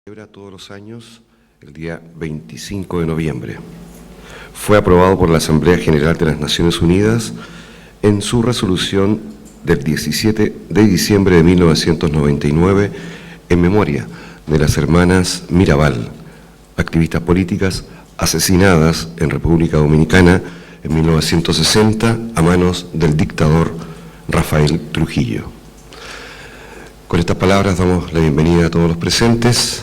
Celebra todos los años el día 25 de noviembre. Fue aprobado por la Asamblea General de las Naciones Unidas en su resolución del 17 de diciembre de 1999 en memoria de las hermanas Mirabal, activistas políticas asesinadas en República Dominicana en 1960 a manos del dictador Rafael Trujillo. Con estas palabras damos la bienvenida a todos los presentes,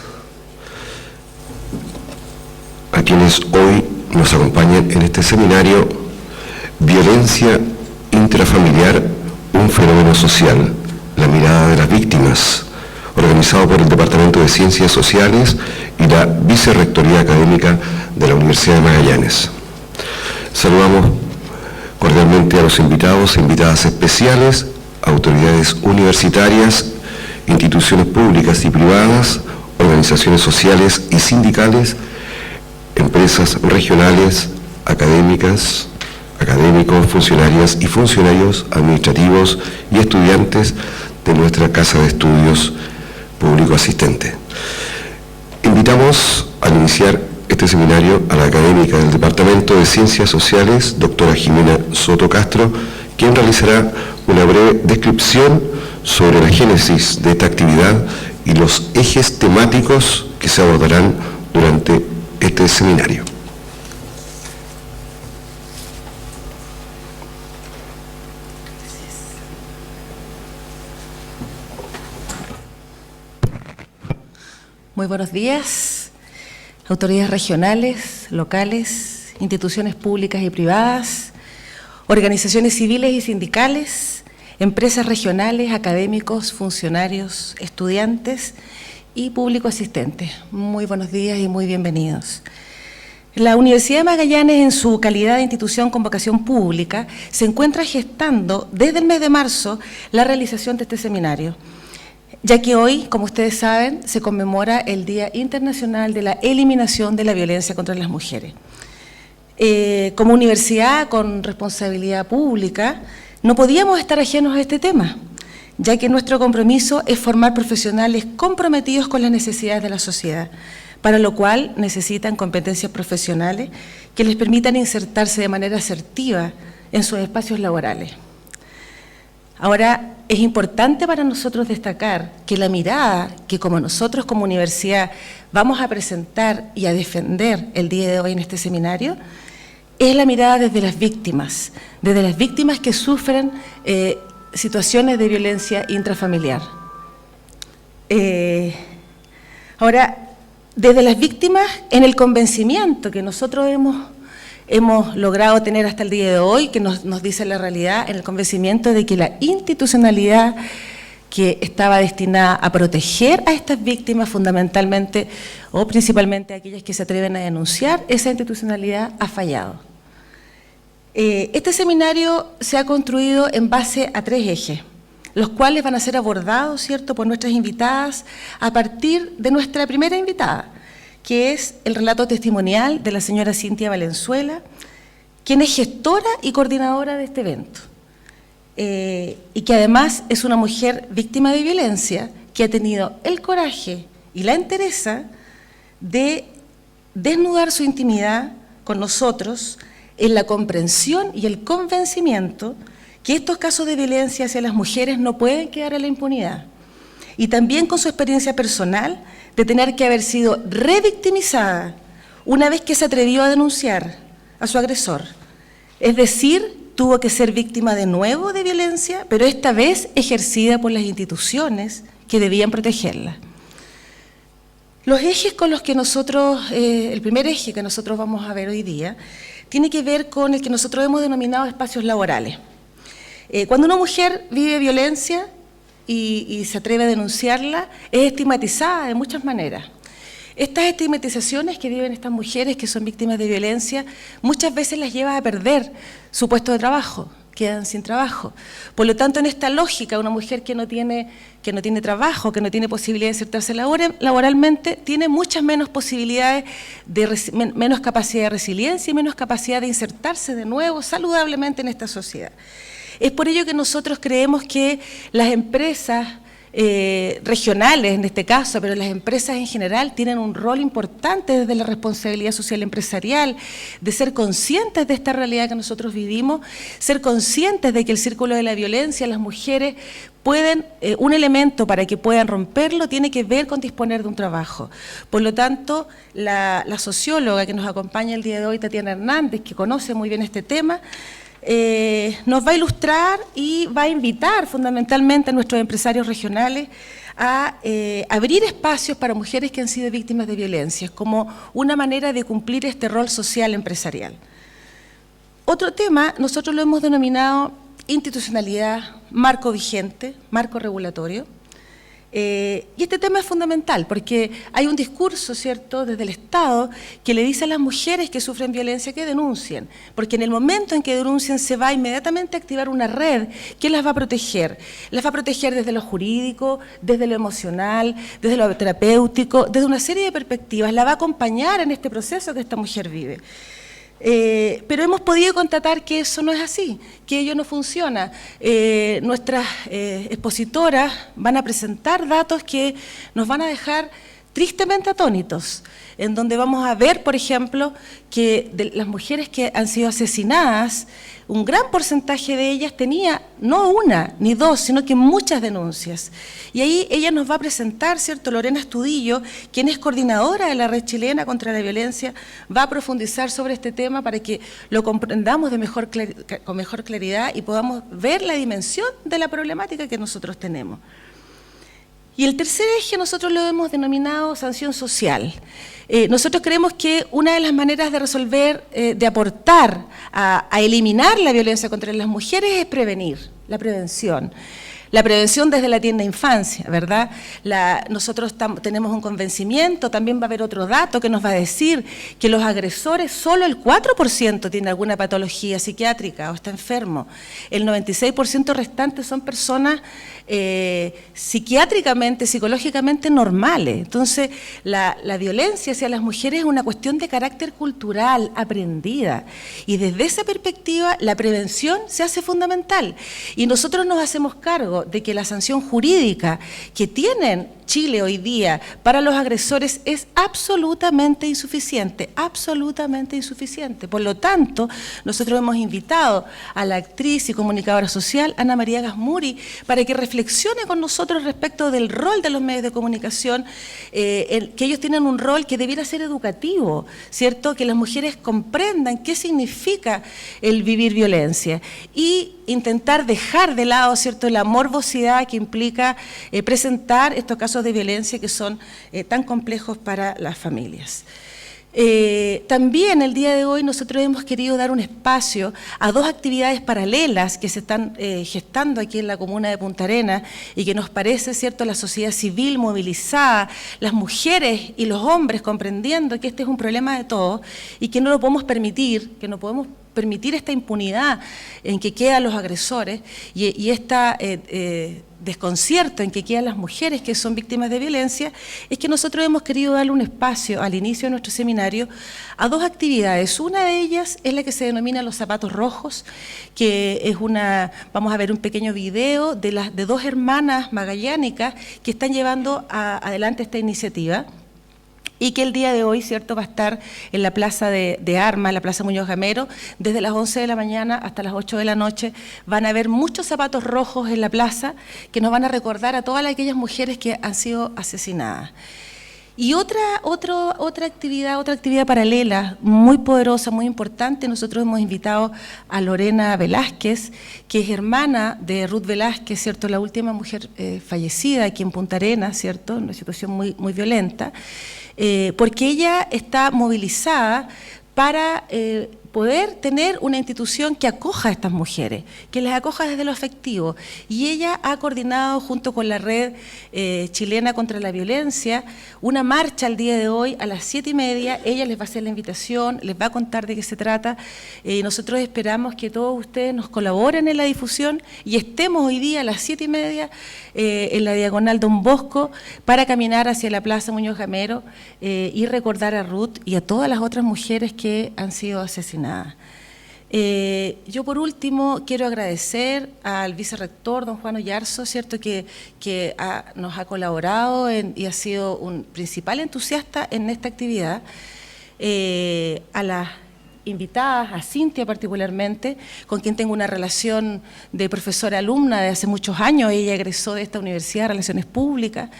a quienes hoy nos acompañan en este seminario Violencia intrafamiliar, un fenómeno social, la mirada de las víctimas, organizado por el Departamento de Ciencias Sociales y la Vicerrectoría Académica de la Universidad de Magallanes. Saludamos cordialmente a los invitados e invitadas especiales, autoridades universitarias, instituciones públicas y privadas, organizaciones sociales y sindicales, empresas regionales, académicos, funcionarias y funcionarios administrativos y estudiantes de nuestra Casa de Estudios Público Asistente. Invitamos al iniciar este seminario a la académica del Departamento de Ciencias Sociales, doctora Jimena Soto Castro, quien realizará una breve descripción sobre la génesis de esta actividad y los ejes temáticos que se abordarán durante este seminario. Muy buenos días, autoridades regionales, locales, instituciones públicas y privadas, organizaciones civiles y sindicales, empresas regionales, académicos, funcionarios, estudiantes y público asistente. Muy buenos días y muy bienvenidos. La Universidad de Magallanes, en su calidad de institución con vocación pública, se encuentra gestando desde el mes de marzo la realización de este seminario, ya que hoy, como ustedes saben, se conmemora el Día Internacional de la Eliminación de la Violencia contra las Mujeres. Como universidad con responsabilidad pública, no podíamos estar ajenos a este tema, ya que nuestro compromiso es formar profesionales comprometidos con las necesidades de la sociedad, para lo cual necesitan competencias profesionales que les permitan insertarse de manera asertiva en sus espacios laborales. Ahora, es importante para nosotros destacar que la mirada que como nosotros como universidad vamos a presentar y a defender el día de hoy en este seminario, es la mirada desde las víctimas que sufren situaciones de violencia intrafamiliar. Ahora, desde las víctimas, en el convencimiento que nosotros hemos logrado tener hasta el día de hoy, que nos dice la realidad, en el convencimiento de que la institucionalidad que estaba destinada a proteger a estas víctimas fundamentalmente o principalmente a aquellas que se atreven a denunciar, esa institucionalidad ha fallado. Este seminario se ha construido en base a 3 ejes, los cuales van a ser abordados, ¿cierto?, por nuestras invitadas a partir de nuestra primera invitada, que es el relato testimonial de la señora Cintia Valenzuela, quien es gestora y coordinadora de este evento, y que además es una mujer víctima de violencia que ha tenido el coraje y la entereza de desnudar su intimidad con nosotros en la comprensión y el convencimiento que estos casos de violencia hacia las mujeres no pueden quedar en la impunidad, y también con su experiencia personal de tener que haber sido revictimizada una vez que se atrevió a denunciar a su agresor. Es decir, tuvo que ser víctima de nuevo de violencia, pero esta vez ejercida por las instituciones que debían protegerla. Los ejes con los que nosotros, el primer eje que nosotros vamos a ver hoy día, tiene que ver con el que nosotros hemos denominado espacios laborales. Cuando una mujer vive violencia y se atreve a denunciarla, es estigmatizada de muchas maneras. Estas estigmatizaciones que viven estas mujeres que son víctimas de violencia, muchas veces las lleva a perder su puesto de trabajo, quedan sin trabajo. Por lo tanto, en esta lógica, una mujer que no tiene trabajo, que no tiene posibilidad de insertarse laboralmente, tiene muchas menos posibilidades, menos capacidad de resiliencia y menos capacidad de insertarse de nuevo saludablemente en esta sociedad. Es por ello que nosotros creemos que las empresas regionales en este caso, pero las empresas en general tienen un rol importante desde la responsabilidad social empresarial, de ser conscientes de esta realidad que nosotros vivimos, ser conscientes de que el círculo de la violencia, las mujeres pueden, un elemento para que puedan romperlo tiene que ver con disponer de un trabajo. Por lo tanto, la socióloga que nos acompaña el día de hoy, Tatiana Hernández, que conoce muy bien este tema, nos va a ilustrar y va a invitar fundamentalmente a nuestros empresarios regionales a abrir espacios para mujeres que han sido víctimas de violencia, como una manera de cumplir este rol social empresarial. Otro tema, nosotros lo hemos denominado institucionalidad, marco vigente, marco regulatorio. Y este tema es fundamental porque hay un discurso, ¿cierto?, desde el Estado que le dice a las mujeres que sufren violencia que denuncien, porque en el momento en que denuncien se va inmediatamente a activar una red que las va a proteger. Las va a proteger desde lo jurídico, desde lo emocional, desde lo terapéutico, desde una serie de perspectivas. La va a acompañar en este proceso que esta mujer vive. Pero hemos podido constatar que eso no es así, que ello no funciona. Nuestras expositoras van a presentar datos que nos van a dejar tristemente atónitos, en donde vamos a ver, por ejemplo, que de las mujeres que han sido asesinadas, un gran porcentaje de ellas tenía no una ni dos, sino que muchas denuncias. Y ahí ella nos va a presentar, ¿cierto?, Lorena Estudillo, quien es coordinadora de la Red Chilena contra la Violencia, va a profundizar sobre este tema para que lo comprendamos con mejor claridad y podamos ver la dimensión de la problemática que nosotros tenemos. Y el tercer eje nosotros lo hemos denominado sanción social. Nosotros creemos que una de las maneras de resolver, de aportar a eliminar la violencia contra las mujeres es prevenir, la prevención. La prevención desde la tierna infancia, ¿verdad? Nosotros tenemos un convencimiento, también va a haber otro dato que nos va a decir que los agresores, solo el 4% tiene alguna patología psiquiátrica o está enfermo. El 96% restante son personas psiquiátricamente, psicológicamente normales. Entonces, la violencia hacia las mujeres es una cuestión de carácter cultural, aprendida. Y desde esa perspectiva, la prevención se hace fundamental. Y nosotros nos hacemos cargo de que la sanción jurídica que tienen Chile hoy día para los agresores es absolutamente insuficiente, absolutamente insuficiente. Por lo tanto, nosotros hemos invitado a la actriz y comunicadora social Ana María Gasmuri para que reflexione con nosotros respecto del rol de los medios de comunicación, que ellos tienen un rol que debiera ser educativo, ¿cierto? Que las mujeres comprendan qué significa el vivir violencia y intentar dejar de lado, ¿cierto?, la morbosidad que implica presentar estos casos de violencia que son tan complejos para las familias. También el día de hoy nosotros hemos querido dar un espacio a dos actividades paralelas que se están gestando aquí en la comuna de Punta Arenas y que nos parece, ¿cierto?, la sociedad civil movilizada, las mujeres y los hombres comprendiendo que este es un problema de todos y que no lo podemos permitir, que no podemos permitir esta impunidad en que quedan los agresores y esta desconcierto en que quedan las mujeres que son víctimas de violencia, es que nosotros hemos querido darle un espacio al inicio de nuestro seminario a dos actividades. Una de ellas es la que se denomina Los Zapatos Rojos, que es vamos a ver un pequeño video de dos hermanas magallánicas que están llevando adelante esta iniciativa. Y que el día de hoy, ¿cierto?, va a estar en la Plaza de Armas, en la Plaza Muñoz Gamero, desde las 11 de la mañana hasta las 8 de la noche. Van a haber muchos zapatos rojos en la plaza que nos van a recordar a todas aquellas mujeres que han sido asesinadas. Y otra actividad paralela, muy poderosa, muy importante, nosotros hemos invitado a Lorena Velázquez, que es hermana de Ruth Velázquez, ¿cierto?, la última mujer fallecida aquí en Punta Arenas, ¿cierto?, en una situación muy, muy violenta, porque ella está movilizada para poder tener una institución que acoja a estas mujeres, que les acoja desde lo afectivo. Y ella ha coordinado junto con la Red Chilena contra la Violencia una marcha el día de hoy a las 7:30. Ella les va a hacer la invitación, les va a contar de qué se trata. Nosotros esperamos que todos ustedes nos colaboren en la difusión y estemos hoy día a las 7:30 en la Diagonal Don Bosco para caminar hacia la Plaza Muñoz Gamero y recordar a Ruth y a todas las otras mujeres que han sido asesinadas. Yo por último quiero agradecer al vicerrector, don Juan Oyarzo, ¿cierto? que nos ha colaborado y ha sido un principal entusiasta en esta actividad, a las invitadas, a Cintia particularmente, con quien tengo una relación de profesora-alumna de hace muchos años. Ella egresó de esta Universidad de Relaciones Públicas,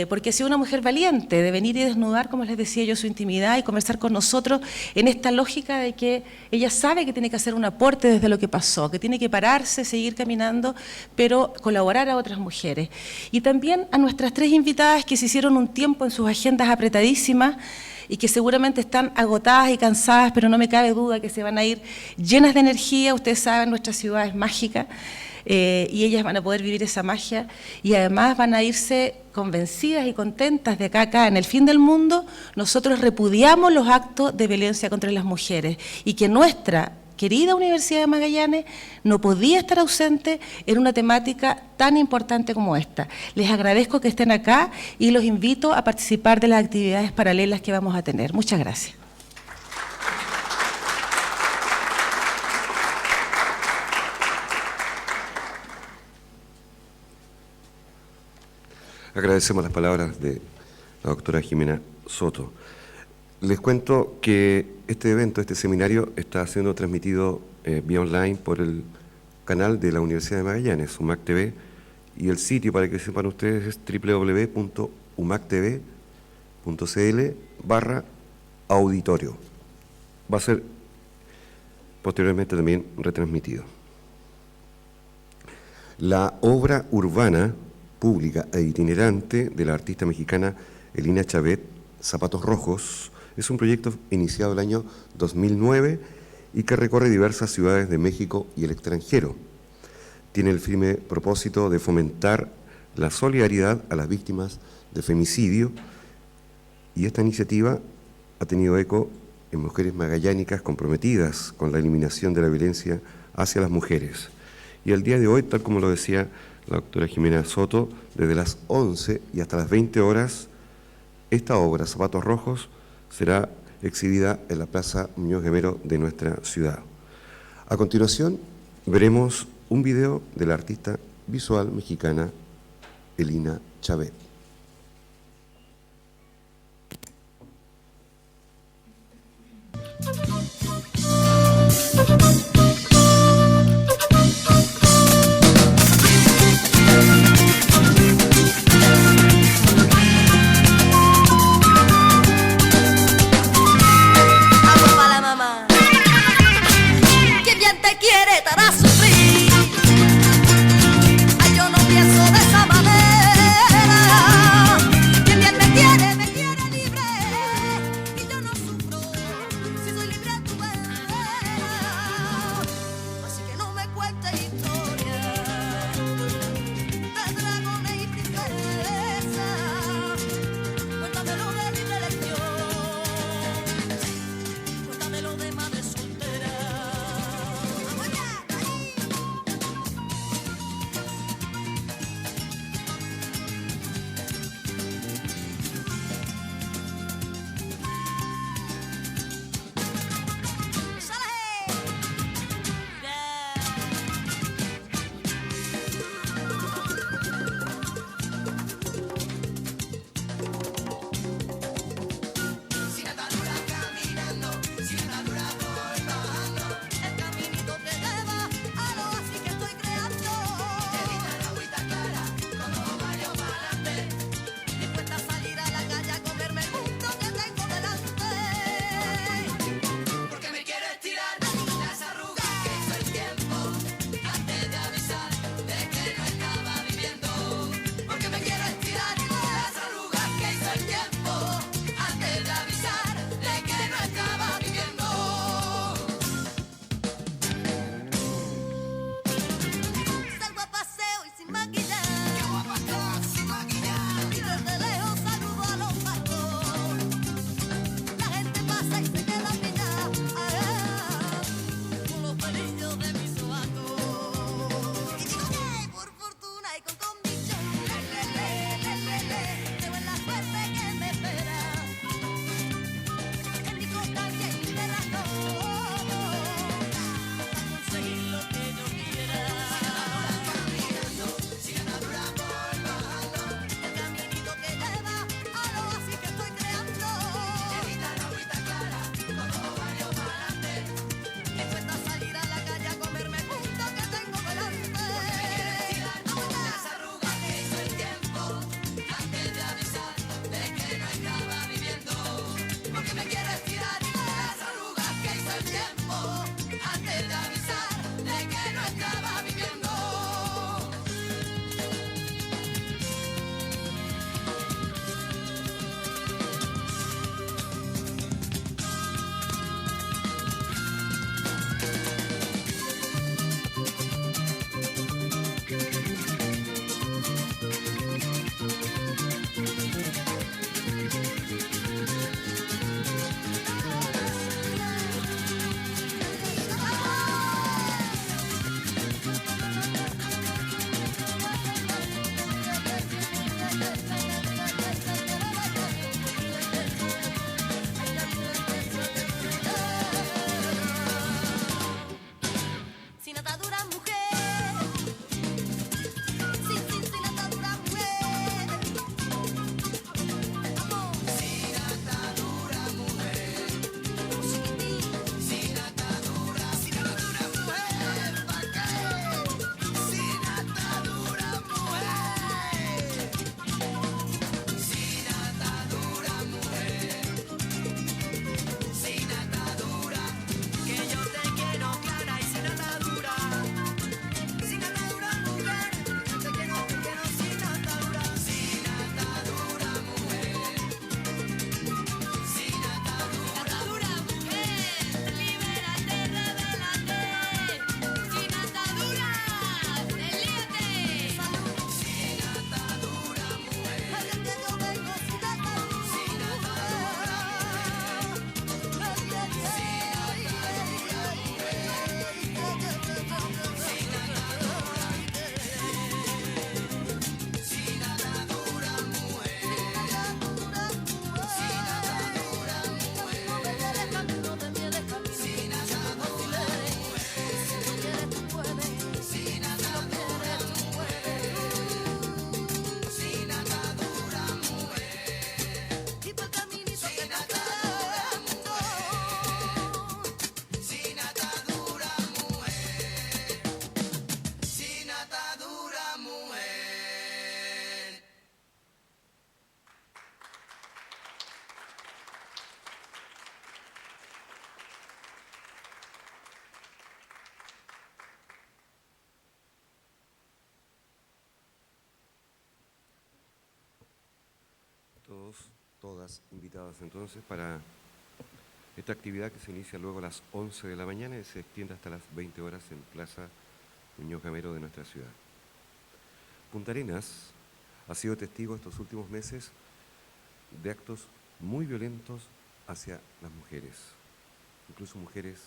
porque ha sido una mujer valiente de venir y desnudar, como les decía yo, su intimidad y conversar con nosotros en esta lógica de que ella sabe que tiene que hacer un aporte desde lo que pasó, que tiene que pararse, seguir caminando, pero colaborar a otras mujeres. Y también a nuestras 3 invitadas que se hicieron un tiempo en sus agendas apretadísimas y que seguramente están agotadas y cansadas, pero no me cabe duda que se van a ir llenas de energía. Ustedes saben, nuestra ciudad es mágica, y ellas van a poder vivir esa magia y además van a irse convencidas y contentas de que acá, en el fin del mundo, nosotros repudiamos los actos de violencia contra las mujeres y que nuestra querida Universidad de Magallanes no podía estar ausente en una temática tan importante como esta. Les agradezco que estén acá y los invito a participar de las actividades paralelas que vamos a tener. Muchas gracias. Agradecemos las palabras de la doctora Jimena Soto. Les cuento que este evento, este seminario, está siendo transmitido vía online por el canal de la Universidad de Magallanes, UMAC TV, y el sitio, para que sepan ustedes, es www.umactv.cl/auditorio. Va a ser posteriormente también retransmitido. La obra urbana, pública e itinerante de la artista mexicana Elina Chavet, Zapatos Rojos, es un proyecto iniciado el año 2009 y que recorre diversas ciudades de México y el extranjero. Tiene el firme propósito de fomentar la solidaridad a las víctimas de femicidio, y esta iniciativa ha tenido eco en mujeres magallánicas comprometidas con la eliminación de la violencia hacia las mujeres. Y el día de hoy, tal como lo decía la doctora Jimena Soto, desde las 11 y hasta las 20 horas, esta obra, Zapatos Rojos, será exhibida en la Plaza Muñoz Guemero de nuestra ciudad. A continuación, veremos un video de la artista visual mexicana Elina Chavet. Yo no pienso de esa manera. todas invitadas entonces para esta actividad que se inicia luego a las 11 de la mañana y se extiende hasta las 20 horas en Plaza Muñoz Gamero de nuestra ciudad. Punta Arenas ha sido testigo estos últimos meses de actos muy violentos hacia las mujeres, incluso mujeres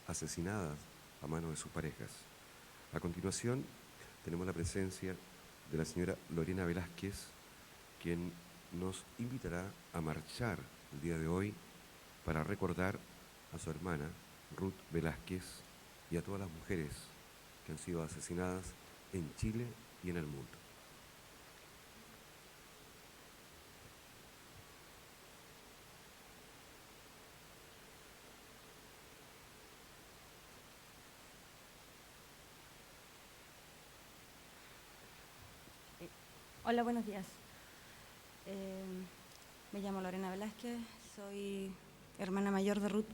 asesinadas a manos de sus parejas. A continuación, tenemos la presencia de la señora Lorena Velázquez, quien nos invitará a marchar el día de hoy para recordar a su hermana, Ruth Velázquez, y a todas las mujeres que han sido asesinadas en Chile y en el mundo. Hola, buenos días. Me llamo Lorena Velázquez, soy hermana mayor de Ruth.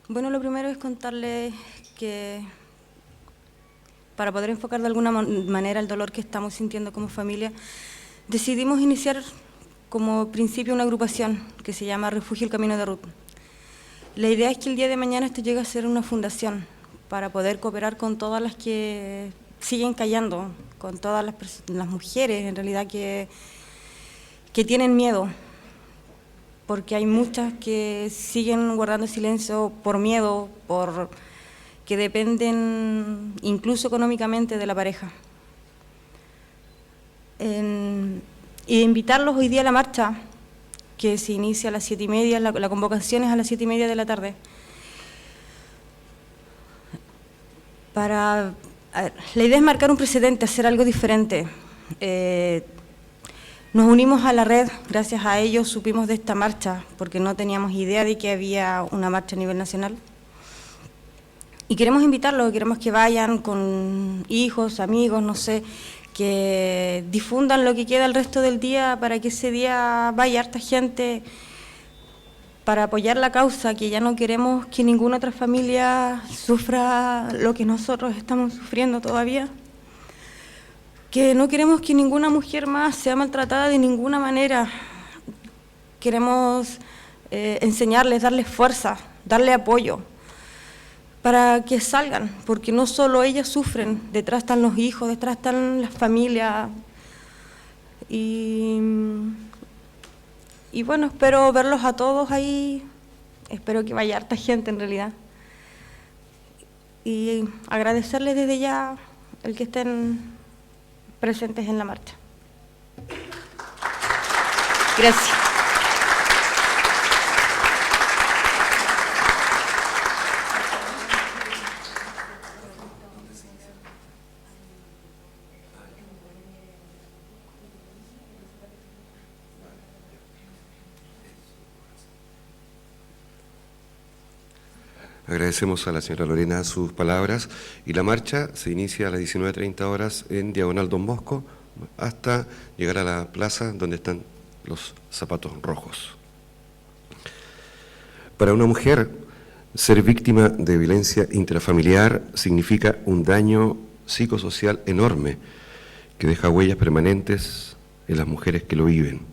Bueno, lo primero es contarles que para poder enfocar de alguna manera el dolor que estamos sintiendo como familia, decidimos iniciar como principio una agrupación que se llama Refugio El Camino de Ruth. La idea es que el día de mañana esto llegue a ser una fundación para poder cooperar con todas las que siguen callando, con todas las mujeres en realidad que tienen miedo, porque hay muchas que siguen guardando silencio por miedo, por que dependen incluso económicamente de la pareja. Y invitarlos hoy día a la marcha, que se inicia a las 7:30, la convocación es a las 7:30 de la tarde. La idea es marcar un precedente, hacer algo diferente. Nos unimos a la red, gracias a ellos supimos de esta marcha, porque no teníamos idea de que había una marcha a nivel nacional. Y queremos invitarlos, queremos que vayan con hijos, amigos, no sé, que difundan lo que queda el resto del día para que ese día vaya harta gente para apoyar la causa, que ya no queremos que ninguna otra familia sufra lo que nosotros estamos sufriendo todavía, que no queremos que ninguna mujer más sea maltratada de ninguna manera. Queremos enseñarles, darles fuerza, darle apoyo, para que salgan, porque no solo ellas sufren, detrás están los hijos, detrás están las familias, y bueno, espero verlos a todos ahí, espero que vaya harta gente en realidad, y agradecerles desde ya el que estén presentes en la marcha. Gracias. Agradecemos a la señora Lorena sus palabras y la marcha se inicia a las 19:30 horas en Diagonal Don Bosco hasta llegar a la plaza donde están los zapatos rojos. Para una mujer, ser víctima de violencia intrafamiliar significa un daño psicosocial enorme que deja huellas permanentes en las mujeres que lo viven.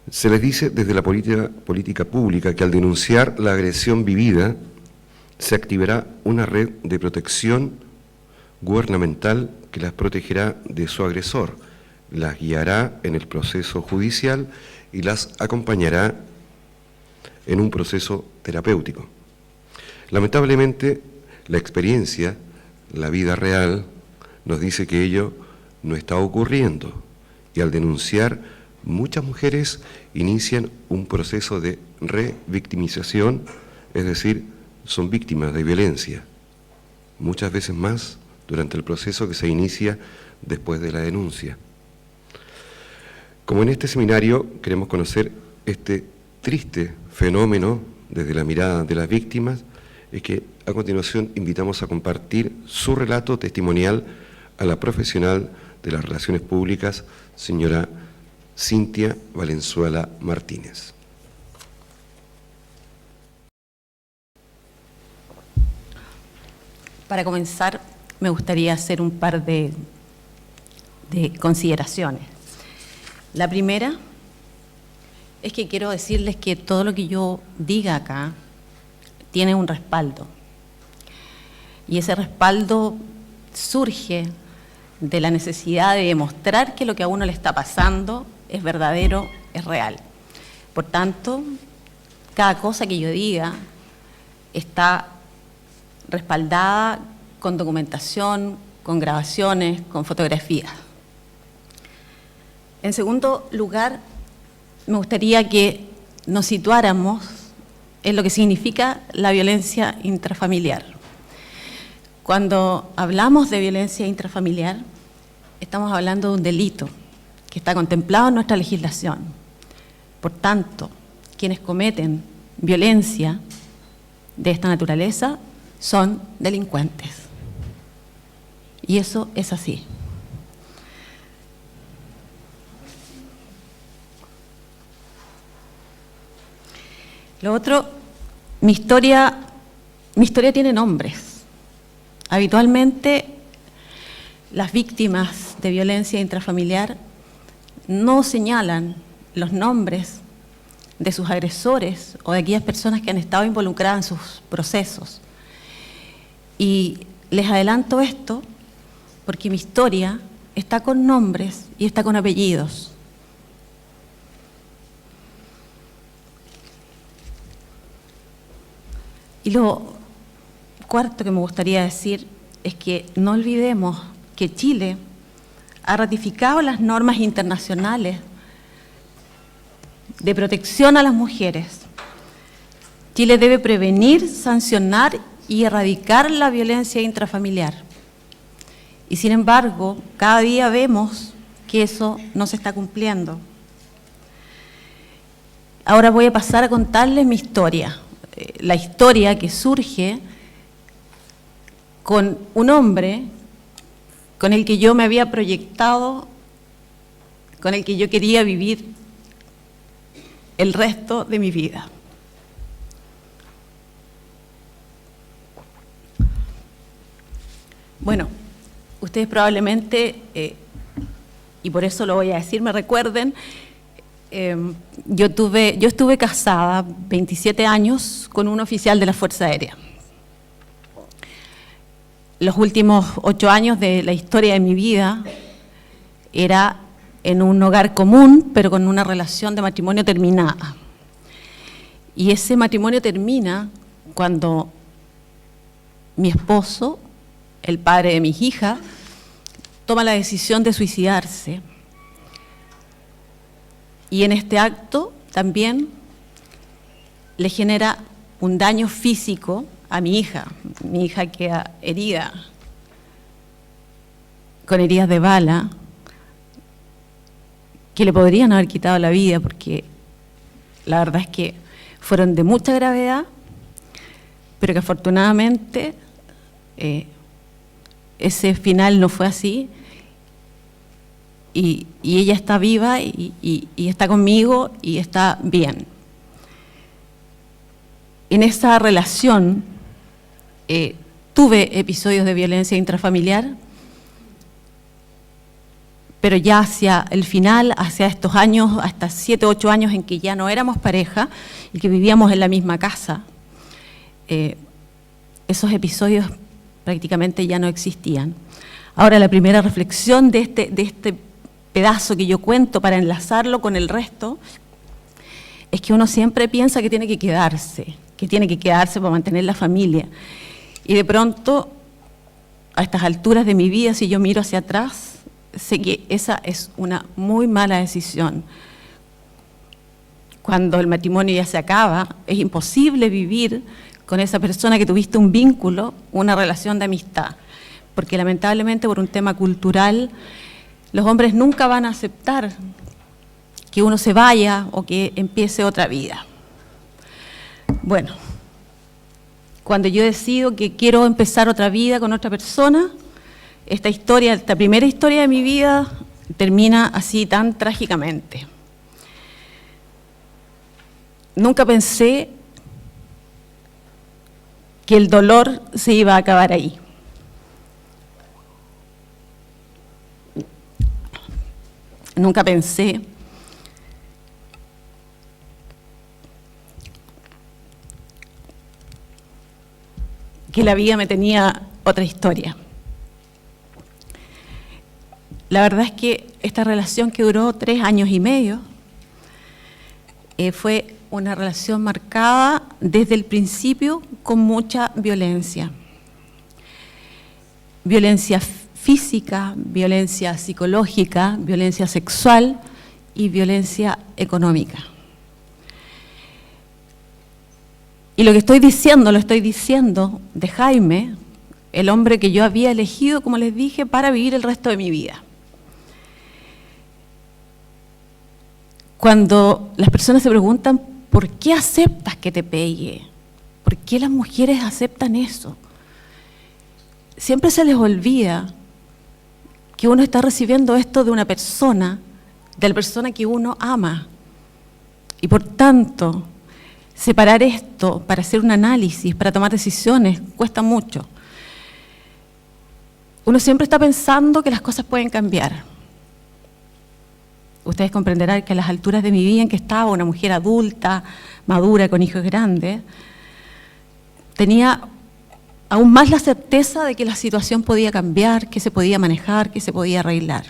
Se les dice desde la política pública que al denunciar la agresión vivida se activará una red de protección gubernamental que las protegerá de su agresor, las guiará en el proceso judicial y las acompañará en un proceso terapéutico. Lamentablemente, la experiencia, la vida real, nos dice que ello no está ocurriendo y al denunciar, muchas mujeres inician un proceso de revictimización, es decir, son víctimas de violencia, muchas veces más durante el proceso que se inicia después de la denuncia. Como en este seminario queremos conocer este triste fenómeno desde la mirada de las víctimas, es que a continuación invitamos a compartir su relato testimonial a la profesional de las relaciones públicas, señora Cintia Valenzuela Martínez. Para comenzar, me gustaría hacer un par de consideraciones. La primera es que quiero decirles que todo lo que yo diga acá tiene un respaldo. Y ese respaldo surge de la necesidad de demostrar que lo que a uno le está pasando es verdadero, es real. Por tanto, cada cosa que yo diga está respaldada con documentación, con grabaciones, con fotografías. En segundo lugar, me gustaría que nos situáramos en lo que significa la violencia intrafamiliar. Cuando hablamos de violencia intrafamiliar, estamos hablando de un delito que está contemplado en nuestra legislación. Por tanto, quienes cometen violencia de esta naturaleza son delincuentes. Y eso es así. Lo otro, mi historia tiene nombres. Habitualmente, las víctimas de violencia intrafamiliar no señalan los nombres de sus agresores o de aquellas personas que han estado involucradas en sus procesos. Y les adelanto esto porque mi historia está con nombres y está con apellidos. Y lo cuarto que me gustaría decir es que no olvidemos que Chile ha ratificado las normas internacionales de protección a las mujeres. Chile debe prevenir, sancionar y erradicar la violencia intrafamiliar. Y sin embargo, cada día vemos que eso no se está cumpliendo. Ahora voy a pasar a contarles mi historia. La historia que surge con un hombre con el que yo me había proyectado, con el que yo quería vivir el resto de mi vida. Bueno, ustedes probablemente, y por eso lo voy a decir, me recuerden, yo estuve casada 27 años con un oficial de la Fuerza Aérea. Los últimos 8 años de la historia de mi vida era en un hogar común, pero con una relación de matrimonio terminada. Y ese matrimonio termina cuando mi esposo, el padre de mis hijas, toma la decisión de suicidarse. Y en este acto también le genera un daño físico a mi hija queda herida, con heridas de bala, que le podrían haber quitado la vida, porque la verdad es que fueron de mucha gravedad, pero que afortunadamente ese final no fue así, y ella está viva y está conmigo y está bien. En esa relación tuve episodios de violencia intrafamiliar, pero ya hacia el final, hacia estos años, hasta 7, 8 años en que ya no éramos pareja y que vivíamos en la misma casa, esos episodios prácticamente ya no existían. Ahora, la primera reflexión de este pedazo que yo cuento para enlazarlo con el resto, es que uno siempre piensa que tiene que quedarse para mantener la familia. Y de pronto, a estas alturas de mi vida, si yo miro hacia atrás, sé que esa es una muy mala decisión. Cuando el matrimonio ya se acaba, es imposible vivir con esa persona que tuviste un vínculo, una relación de amistad, porque lamentablemente por un tema cultural, los hombres nunca van a aceptar que uno se vaya o que empiece otra vida. Bueno, cuando yo decido que quiero empezar otra vida con otra persona, esta primera historia de mi vida termina así tan trágicamente. Nunca pensé que el dolor se iba a acabar ahí. Nunca pensé que la vida me tenía otra historia. La verdad es que esta relación que duró 3 años y medio fue una relación marcada desde el principio con mucha violencia. Violencia física, violencia psicológica, violencia sexual y violencia económica. Y lo que estoy diciendo, lo estoy diciendo de Jaime, el hombre que yo había elegido, como les dije, para vivir el resto de mi vida. Cuando las personas se preguntan, ¿por qué aceptas que te pegue? ¿Por qué las mujeres aceptan eso? Siempre se les olvida que uno está recibiendo esto de una persona, de la persona que uno ama. Y por tanto, separar esto para hacer un análisis, para tomar decisiones, cuesta mucho. Uno siempre está pensando que las cosas pueden cambiar. Ustedes comprenderán que a las alturas de mi vida en que estaba una mujer adulta, madura, con hijos grandes, tenía aún más la certeza de que la situación podía cambiar, que se podía manejar, que se podía arreglar.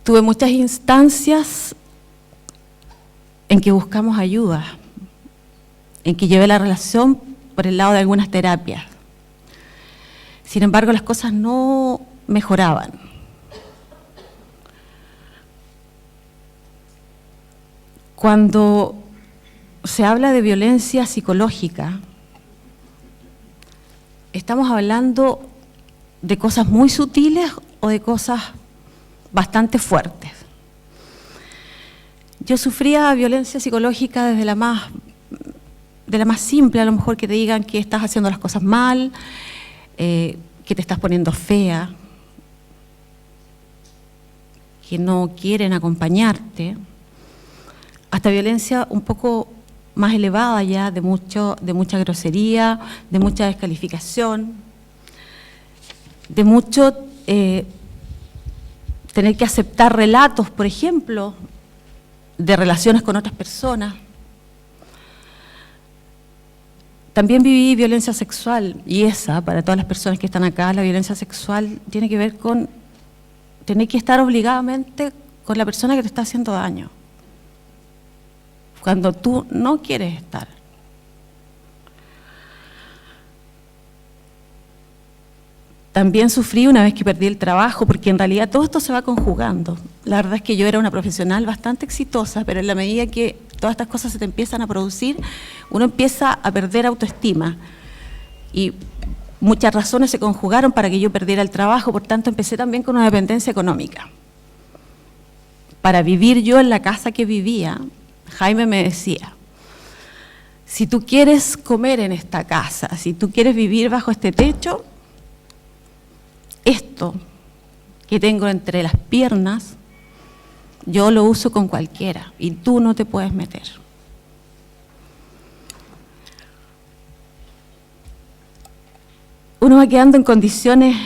Tuve muchas instancias en que buscamos ayuda, en que llevé la relación por el lado de algunas terapias. Sin embargo, las cosas no mejoraban. Cuando se habla de violencia psicológica, estamos hablando de cosas muy sutiles o de cosas bastante fuertes. Yo sufría violencia psicológica desde la más simple, a lo mejor que te digan que estás haciendo las cosas mal, que te estás poniendo fea, que no quieren acompañarte, hasta violencia un poco más elevada ya, de mucha grosería, de mucha descalificación, de mucho tener que aceptar relatos, por ejemplo, de relaciones con otras personas. También viví violencia sexual, y esa, para todas las personas que están acá, la violencia sexual tiene que ver con tener que estar obligadamente con la persona que te está haciendo daño, cuando tú no quieres estar. También sufrí una vez que perdí el trabajo, porque en realidad todo esto se va conjugando. La verdad es que yo era una profesional bastante exitosa, pero en la medida que todas estas cosas se te empiezan a producir, uno empieza a perder autoestima. Y muchas razones se conjugaron para que yo perdiera el trabajo, por tanto empecé también con una dependencia económica. Para vivir yo en la casa que vivía, Jaime me decía, si tú quieres comer en esta casa, si tú quieres vivir bajo este techo, esto que tengo entre las piernas, yo lo uso con cualquiera y tú no te puedes meter. Uno va quedando en condiciones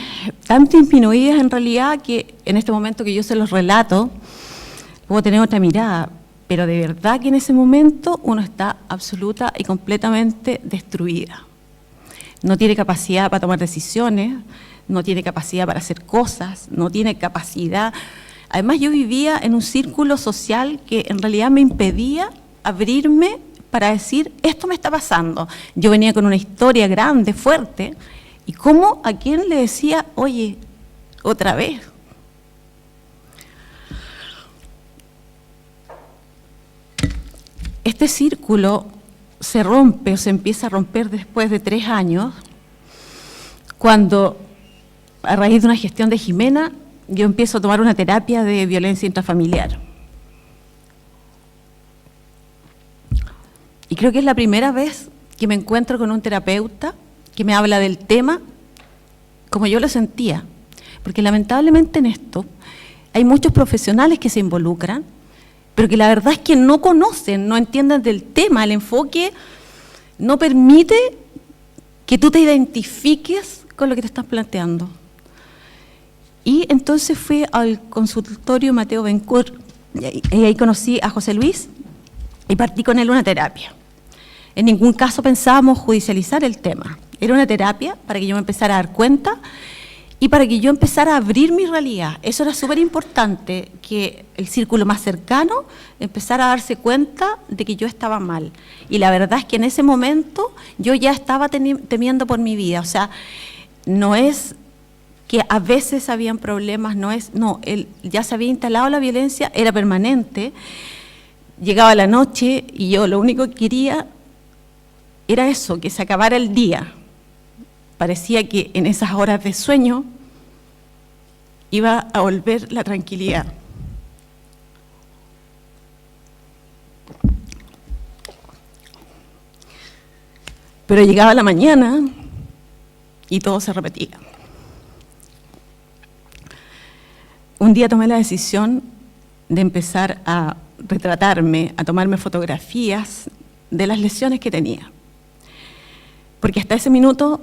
tan disminuidas en realidad que en este momento que yo se los relato, puedo tener otra mirada, pero de verdad que en ese momento uno está absoluta y completamente destruida. No tiene capacidad para tomar decisiones, no tiene capacidad para hacer cosas, no tiene capacidad. Además, yo vivía en un círculo social que en realidad me impedía abrirme para decir, esto me está pasando. Yo venía con una historia grande, fuerte, y ¿cómo a quién le decía, oye, otra vez? Este círculo se rompe o se empieza a romper después de 3 años, cuando a raíz de una gestión de Jimena, yo empiezo a tomar una terapia de violencia intrafamiliar. Y creo que es la primera vez que me encuentro con un terapeuta que me habla del tema como yo lo sentía. Porque lamentablemente en esto hay muchos profesionales que se involucran, pero que la verdad es que no conocen, no entienden del tema, el enfoque no permite que tú te identifiques con lo que te estás planteando. Y entonces fui al consultorio Mateo Bencourt, y ahí conocí a José Luis, y partí con él una terapia. En ningún caso pensábamos judicializar el tema. Era una terapia para que yo me empezara a dar cuenta y para que yo empezara a abrir mi realidad. Eso era súper importante, que el círculo más cercano empezara a darse cuenta de que yo estaba mal. Y la verdad es que en ese momento yo ya estaba temiendo por mi vida. O sea, no es que a veces habían problemas, ya se había instalado la violencia, era permanente. Llegaba la noche y yo lo único que quería era eso, que se acabara el día. Parecía que en esas horas de sueño iba a volver la tranquilidad. Pero llegaba la mañana y todo se repetía. Un día tomé la decisión de empezar a retratarme, a tomarme fotografías de las lesiones que tenía. Porque hasta ese minuto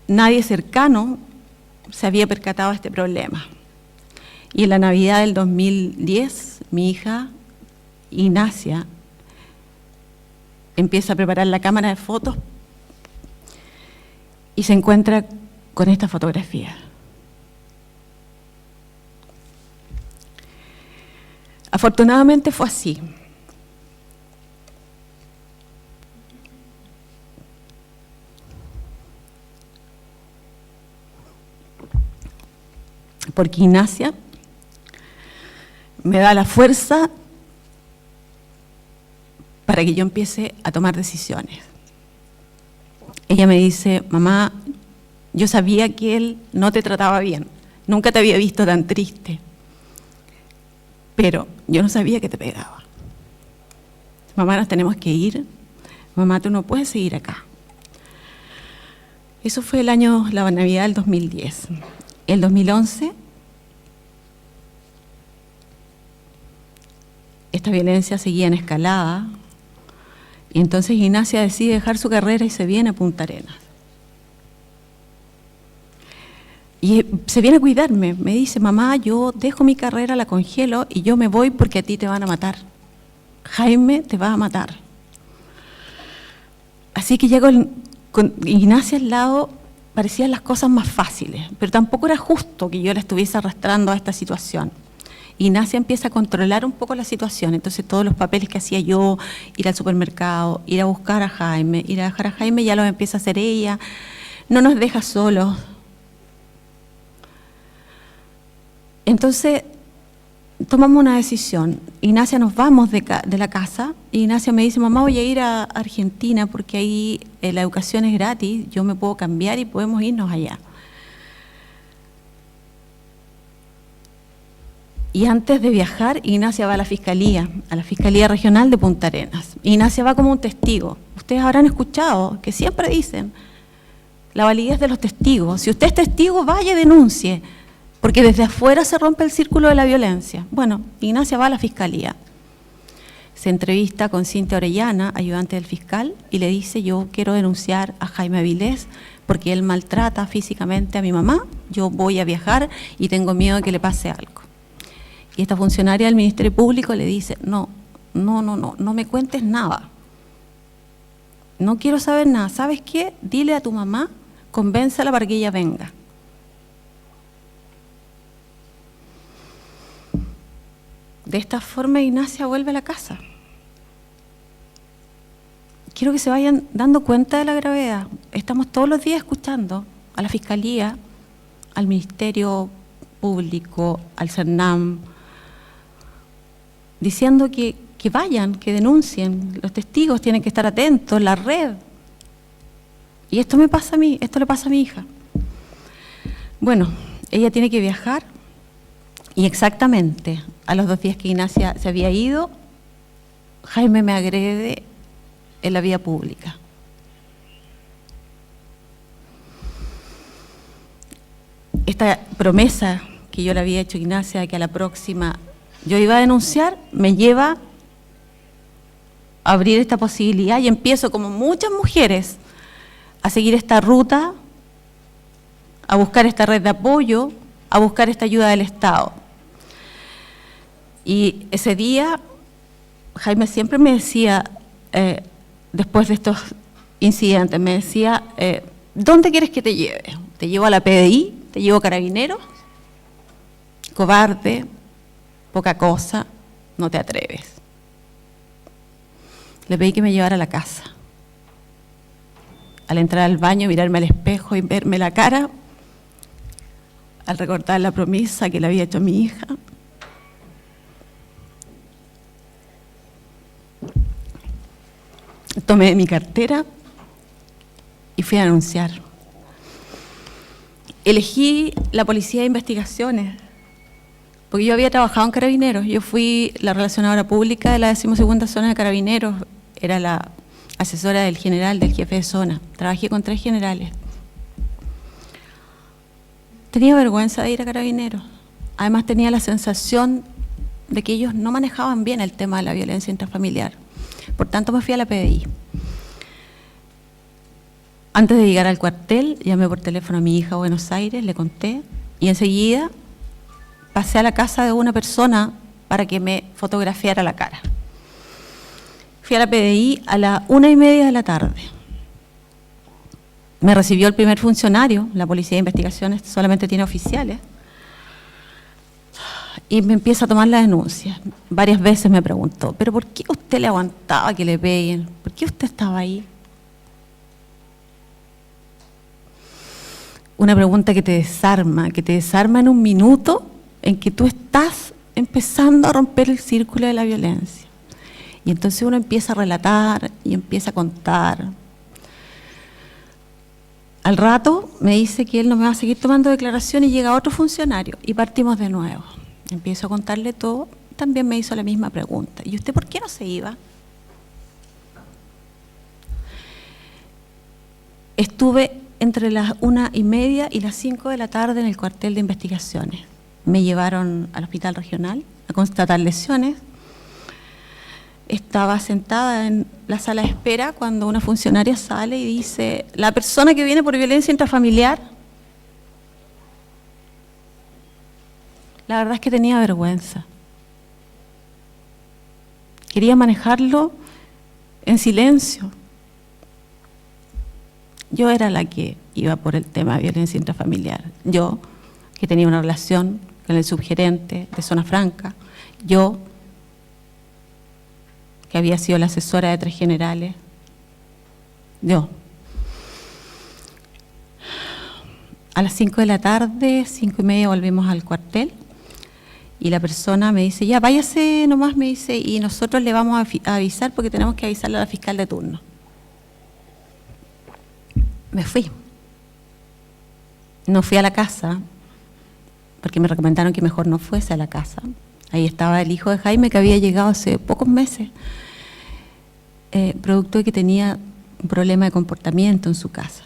nadie cercano se había percatado de este problema. Y en la Navidad del 2010, mi hija Ignacia empieza a preparar la cámara de fotos y se encuentra con esta fotografía. Afortunadamente fue así. Porque Ignacia me da la fuerza para que yo empiece a tomar decisiones. Ella me dice: mamá, yo sabía que él no te trataba bien, nunca te había visto tan triste, pero yo no sabía que te pegaba. Mamá, nos tenemos que ir, mamá, tú no puedes seguir acá. Eso fue la Navidad del 2010. El 2011, esta violencia seguía en escalada, y entonces Ignacia decide dejar su carrera y se viene a Punta Arenas. Y se viene a cuidarme, me dice: mamá, yo dejo mi carrera, la congelo y yo me voy porque a ti te van a matar. Jaime te va a matar. Así que llego con Ignacia al lado. Parecían las cosas más fáciles, pero tampoco era justo que yo la estuviese arrastrando a esta situación. Ignacia empieza a controlar un poco la situación, entonces todos los papeles que hacía yo, ir al supermercado, ir a buscar a Jaime, ir a dejar a Jaime, ya los empieza a hacer ella, no nos deja solos. Entonces tomamos una decisión. Ignacia, nos vamos de la casa. Ignacia me dice: mamá, voy a ir a Argentina porque ahí la educación es gratis, yo me puedo cambiar y podemos irnos allá. Y antes de viajar, Ignacia va a la Fiscalía Regional de Punta Arenas. Ignacia va como un testigo. Ustedes habrán escuchado que siempre dicen la validez de los testigos. Si usted es testigo, vaya y denuncie, porque desde afuera se rompe el círculo de la violencia. Bueno, Ignacia va a la Fiscalía. Se entrevista con Cintia Orellana, ayudante del fiscal, y le dice: yo quiero denunciar a Jaime Avilés porque él maltrata físicamente a mi mamá, yo voy a viajar y tengo miedo de que le pase algo. Y esta funcionaria del Ministerio Público le dice: no me cuentes nada. No quiero saber nada. ¿Sabes qué? Dile a tu mamá, convéncela para que ella venga. De esta forma Ignacia vuelve a la casa. Quiero que se vayan dando cuenta de la gravedad. Estamos todos los días escuchando a la Fiscalía, al Ministerio Público, al CERNAM, diciendo que vayan, que denuncien. Los testigos tienen que estar atentos, la red. Y esto me pasa a mí, esto le pasa a mi hija. Bueno, ella tiene que viajar. Y exactamente a los 2 días que Ignacia se había ido, Jaime me agrede en la vía pública. Esta promesa que yo le había hecho a Ignacia de que a la próxima yo iba a denunciar, me lleva a abrir esta posibilidad y empiezo, como muchas mujeres, a seguir esta ruta, a buscar esta red de apoyo, a buscar esta ayuda del Estado. Y ese día, Jaime siempre me decía: después de estos incidentes, me decía, ¿dónde quieres que te lleve? ¿Te llevo a la PDI? ¿Te llevo a Carabineros? Cobarde, poca cosa, no te atreves. Le pedí que me llevara a la casa. Al entrar al baño, mirarme al espejo y verme la cara, al recordar la promesa que le había hecho a mi hija, tomé mi cartera y fui a denunciar. Elegí la Policía de Investigaciones, porque yo había trabajado en Carabineros. Yo fui la relacionadora pública de la 12ª Zona de Carabineros, era la asesora del general, del jefe de zona. Trabajé con 3 generales. Tenía vergüenza de ir a Carabineros. Además tenía la sensación de que ellos no manejaban bien el tema de la violencia intrafamiliar. Por tanto, me fui a la PDI. Antes de llegar al cuartel, llamé por teléfono a mi hija a Buenos Aires, le conté, y enseguida pasé a la casa de una persona para que me fotografiara la cara. Fui a la PDI a las 1:30 de la tarde. Me recibió el primer funcionario, la Policía de Investigaciones solamente tiene oficiales, y me empieza a tomar la denuncia. Varias veces me preguntó, ¿pero por qué usted le aguantaba que le peguen? ¿Por qué usted estaba ahí? Una pregunta que te desarma en un minuto en que tú estás empezando a romper el círculo de la violencia. Y entonces uno empieza a relatar y empieza a contar. Al rato me dice que él no me va a seguir tomando declaraciones y llega otro funcionario y partimos de nuevo. Empiezo a contarle todo, también me hizo la misma pregunta. ¿Y usted por qué no se iba? Estuve entre las 1:30 y las 5 de la tarde en el cuartel de investigaciones. Me llevaron al hospital regional a constatar lesiones. Estaba sentada en la sala de espera cuando una funcionaria sale y dice, la persona que viene por violencia intrafamiliar. La verdad es que tenía vergüenza. Quería manejarlo en silencio. Yo era la que iba por el tema de violencia intrafamiliar. Yo, que tenía una relación con el subgerente de Zona Franca. Yo, que había sido la asesora de 3 generales. Yo. A las 5 de la tarde, 5:30, volvimos al cuartel y la persona me dice, ya, váyase nomás, me dice, y nosotros le vamos a avisar porque tenemos que avisarle a la fiscal de turno. Me fui. No fui a la casa, porque me recomendaron que mejor no fuese a la casa. Ahí estaba el hijo de Jaime, que había llegado hace pocos meses, producto de que tenía un problema de comportamiento en su casa.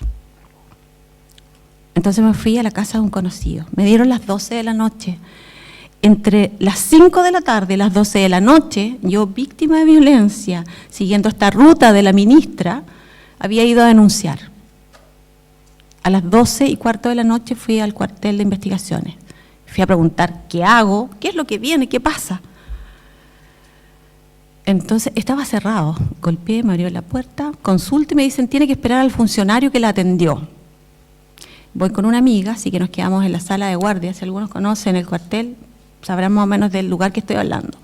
Entonces me fui a la casa de un conocido. Me dieron las 12 de la noche. Entre las 5 de la tarde y las 12 de la noche, yo, víctima de violencia, siguiendo esta ruta de la ministra, había ido a denunciar. A las 12:15 de la noche fui al cuartel de investigaciones. Fui a preguntar, ¿qué hago? ¿Qué es lo que viene? ¿Qué pasa? Entonces, estaba cerrado. Golpeé, me abrió la puerta, consulta y me dicen, tiene que esperar al funcionario que la atendió. Voy con una amiga, así que nos quedamos en la sala de guardia. Si algunos conocen el cuartel, sabrán más o menos del lugar que estoy hablando.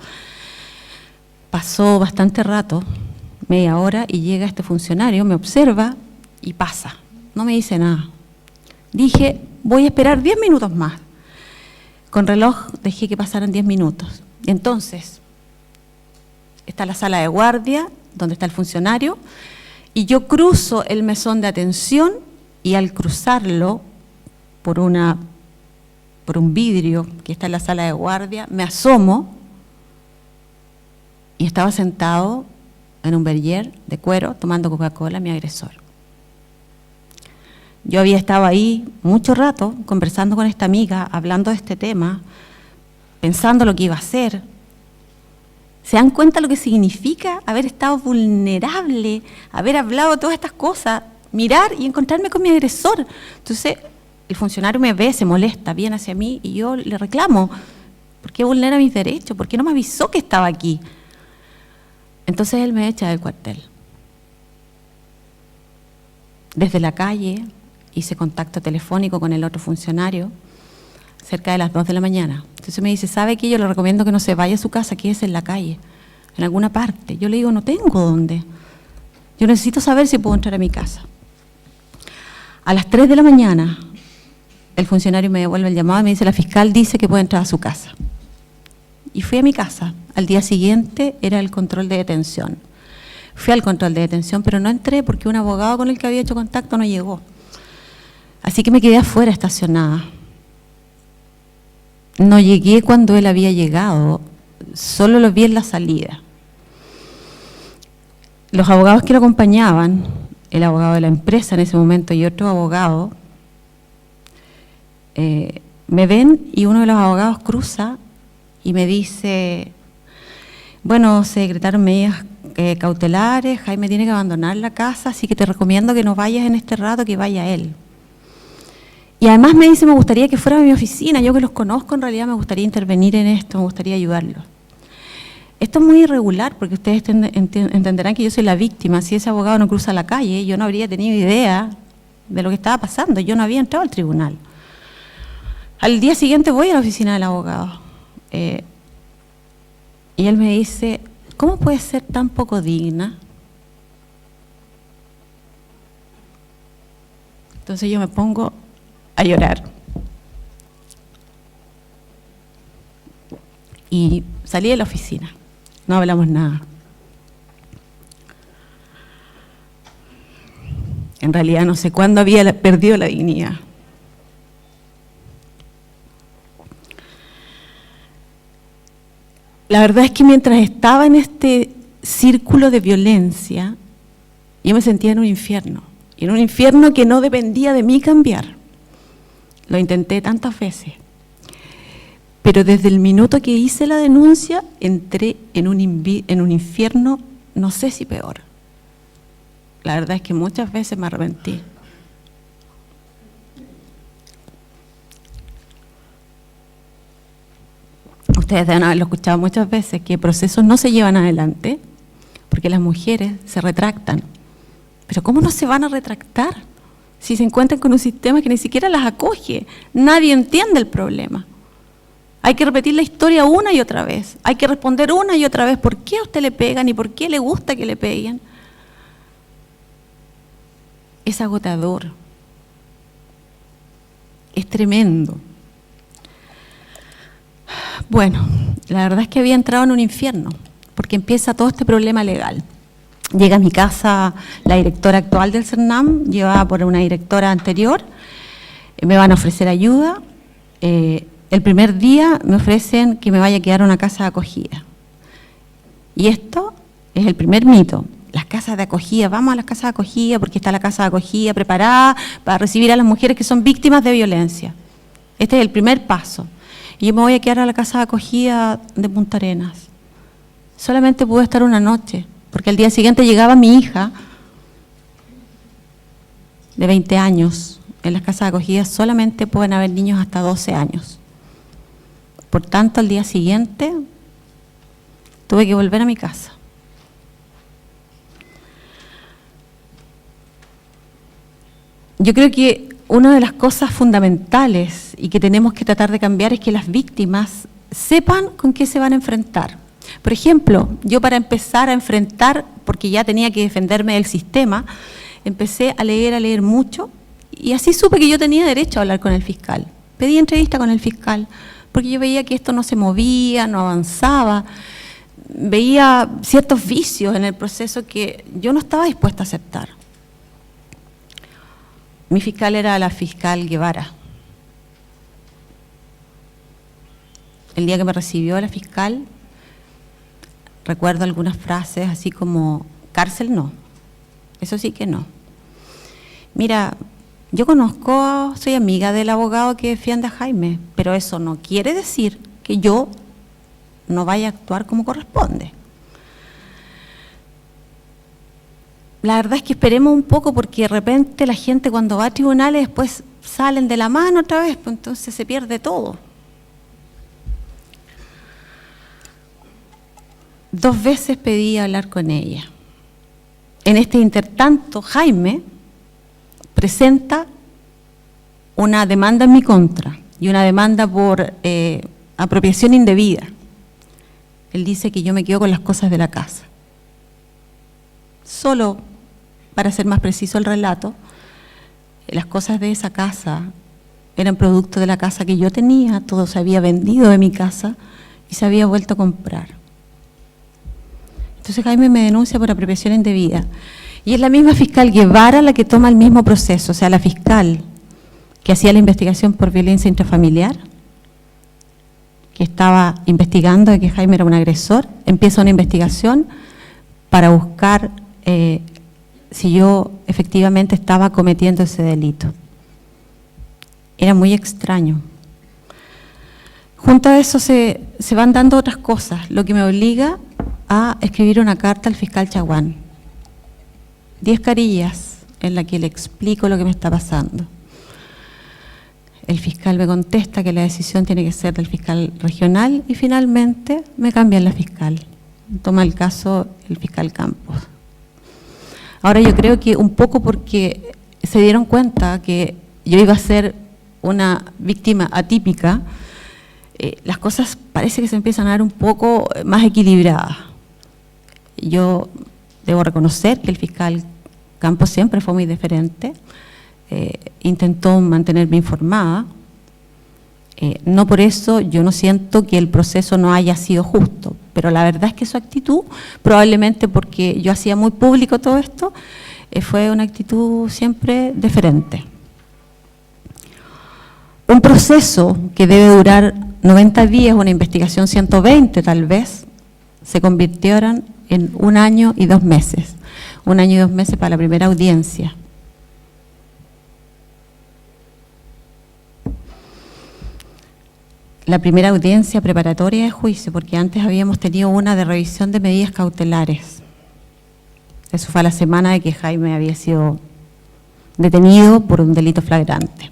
Pasó bastante rato, media hora, y llega este funcionario, me observa y pasa. No me dice nada. Dije, voy a esperar 10 minutos más. Con reloj dejé que pasaran 10 minutos. Entonces, está la sala de guardia, donde está el funcionario, y yo cruzo el mesón de atención, y al cruzarlo por un vidrio que está en la sala de guardia, me asomo, y estaba sentado en un berrier de cuero, tomando Coca-Cola, mi agresor. Yo había estado ahí mucho rato, conversando con esta amiga, hablando de este tema, pensando lo que iba a hacer. ¿Se dan cuenta lo que significa haber estado vulnerable, haber hablado de todas estas cosas, mirar y encontrarme con mi agresor? Entonces, el funcionario me ve, se molesta, viene hacia mí y yo le reclamo, ¿por qué vulnera mis derechos? ¿Por qué no me avisó que estaba aquí? Entonces él me echa del cuartel. Desde la calle hice contacto telefónico con el otro funcionario cerca de las 2 de la mañana. Entonces me dice, ¿sabe qué? Yo le recomiendo que no se vaya a su casa, quédese en la calle, en alguna parte. Yo le digo, no tengo dónde. Yo necesito saber si puedo entrar a mi casa. A las 3 de la mañana, el funcionario me devuelve el llamado y me dice, la fiscal dice que puede entrar a su casa. Y fui a mi casa. Al día siguiente era el control de detención. Fui al control de detención, pero no entré porque un abogado con el que había hecho contacto no llegó. Así que me quedé afuera estacionada. No llegué cuando él había llegado, solo lo vi en la salida. Los abogados que lo acompañaban, el abogado de la empresa en ese momento y otro abogado, me ven y uno de los abogados cruza y me dice, bueno, se decretaron medidas cautelares, Jaime tiene que abandonar la casa, así que te recomiendo que no vayas en este rato, que vaya él. Y además me dice, me gustaría que fuera a mi oficina, yo que los conozco, en realidad me gustaría intervenir en esto, me gustaría ayudarlos. Esto es muy irregular, porque ustedes entenderán que yo soy la víctima. Si ese abogado no cruza la calle, yo no habría tenido idea de lo que estaba pasando, yo no había entrado al tribunal. Al día siguiente voy a la oficina del abogado, y él me dice, ¿cómo puedes ser tan poco digna? Entonces yo me pongo a llorar. Y salí de la oficina, no hablamos nada. En realidad no sé cuándo había perdido la dignidad. La verdad es que mientras estaba en este círculo de violencia, yo me sentía en un infierno. Y en un infierno que no dependía de mí cambiar. Lo intenté tantas veces. Pero desde el minuto que hice la denuncia, entré en un infierno, no sé si peor. La verdad es que muchas veces me arrepentí. Ustedes deben haberlo escuchado muchas veces, que procesos no se llevan adelante porque las mujeres se retractan. Pero ¿cómo no se van a retractar si se encuentran con un sistema que ni siquiera las acoge? Nadie entiende el problema. Hay que repetir la historia una y otra vez. Hay que responder una y otra vez por qué a usted le pegan y por qué le gusta que le peguen. Es agotador. Es tremendo. Bueno, la verdad es que había entrado en un infierno, porque empieza todo este problema legal. Llega a mi casa la directora actual del CERNAM, llevada por una directora anterior, me van a ofrecer ayuda. El primer día me ofrecen que me vaya a quedar a una casa de acogida. Y esto es el primer mito. Las casas de acogida, vamos a las casas de acogida porque está la casa de acogida preparada para recibir a las mujeres que son víctimas de violencia. Este es el primer paso. Y yo me voy a quedar a la casa de acogida de Punta Arenas. Solamente pude estar una noche, porque al día siguiente llegaba mi hija de 20 años. En las casas de acogida solamente pueden haber niños hasta 12 años. Por tanto, al día siguiente tuve que volver a mi casa. Yo creo que una de las cosas fundamentales y que tenemos que tratar de cambiar es que las víctimas sepan con qué se van a enfrentar. Por ejemplo, yo para empezar a enfrentar, porque ya tenía que defenderme del sistema, empecé a leer mucho y así supe que yo tenía derecho a hablar con el fiscal. Pedí entrevista con el fiscal porque yo veía que esto no se movía, no avanzaba, veía ciertos vicios en el proceso que yo no estaba dispuesta a aceptar. Mi fiscal era la fiscal Guevara. El día que me recibió la fiscal, recuerdo algunas frases así como, cárcel no, eso sí que no. Mira, yo conozco, soy amiga del abogado que defiende a Jaime, pero eso no quiere decir que yo no vaya a actuar como corresponde. La verdad es que esperemos un poco porque de repente la gente cuando va a tribunales después salen de la mano otra vez, pues entonces se pierde todo. 2 veces pedí hablar con ella. En este intertanto, Jaime presenta una demanda en mi contra y una demanda por apropiación indebida. Él dice que yo me quedo con las cosas de la casa. Solo, para ser más preciso el relato, las cosas de esa casa eran producto de la casa que yo tenía, todo se había vendido de mi casa y se había vuelto a comprar. Entonces Jaime me denuncia por apropiación indebida. Y es la misma fiscal Guevara la que toma el mismo proceso, o sea, la fiscal que hacía la investigación por violencia intrafamiliar, que estaba investigando de que Jaime era un agresor, empieza una investigación para buscar si yo efectivamente estaba cometiendo ese delito. Era muy extraño. Junto a eso se van dando otras cosas, lo que me obliga a escribir una carta al fiscal Chaguán. 10 carillas en la que le explico lo que me está pasando. El fiscal me contesta que la decisión tiene que ser del fiscal regional y finalmente me cambian la fiscal. Toma el caso el fiscal Campos. Ahora yo creo que un poco porque se dieron cuenta que yo iba a ser una víctima atípica, las cosas parece que se empiezan a dar un poco más equilibradas. Yo debo reconocer que el fiscal Campos siempre fue muy deferente, intentó mantenerme informada. No por eso yo no siento que el proceso no haya sido justo, pero la verdad es que su actitud, probablemente porque yo hacía muy público todo esto, fue una actitud siempre deferente. Un proceso que debe durar 90 días, una investigación 120 tal vez, se convirtieron en 1 año y 2 meses. 1 año y 2 meses para la primera audiencia. La primera audiencia preparatoria de juicio, porque antes habíamos tenido una de revisión de medidas cautelares. Eso fue a la semana de que Jaime había sido detenido por un delito flagrante.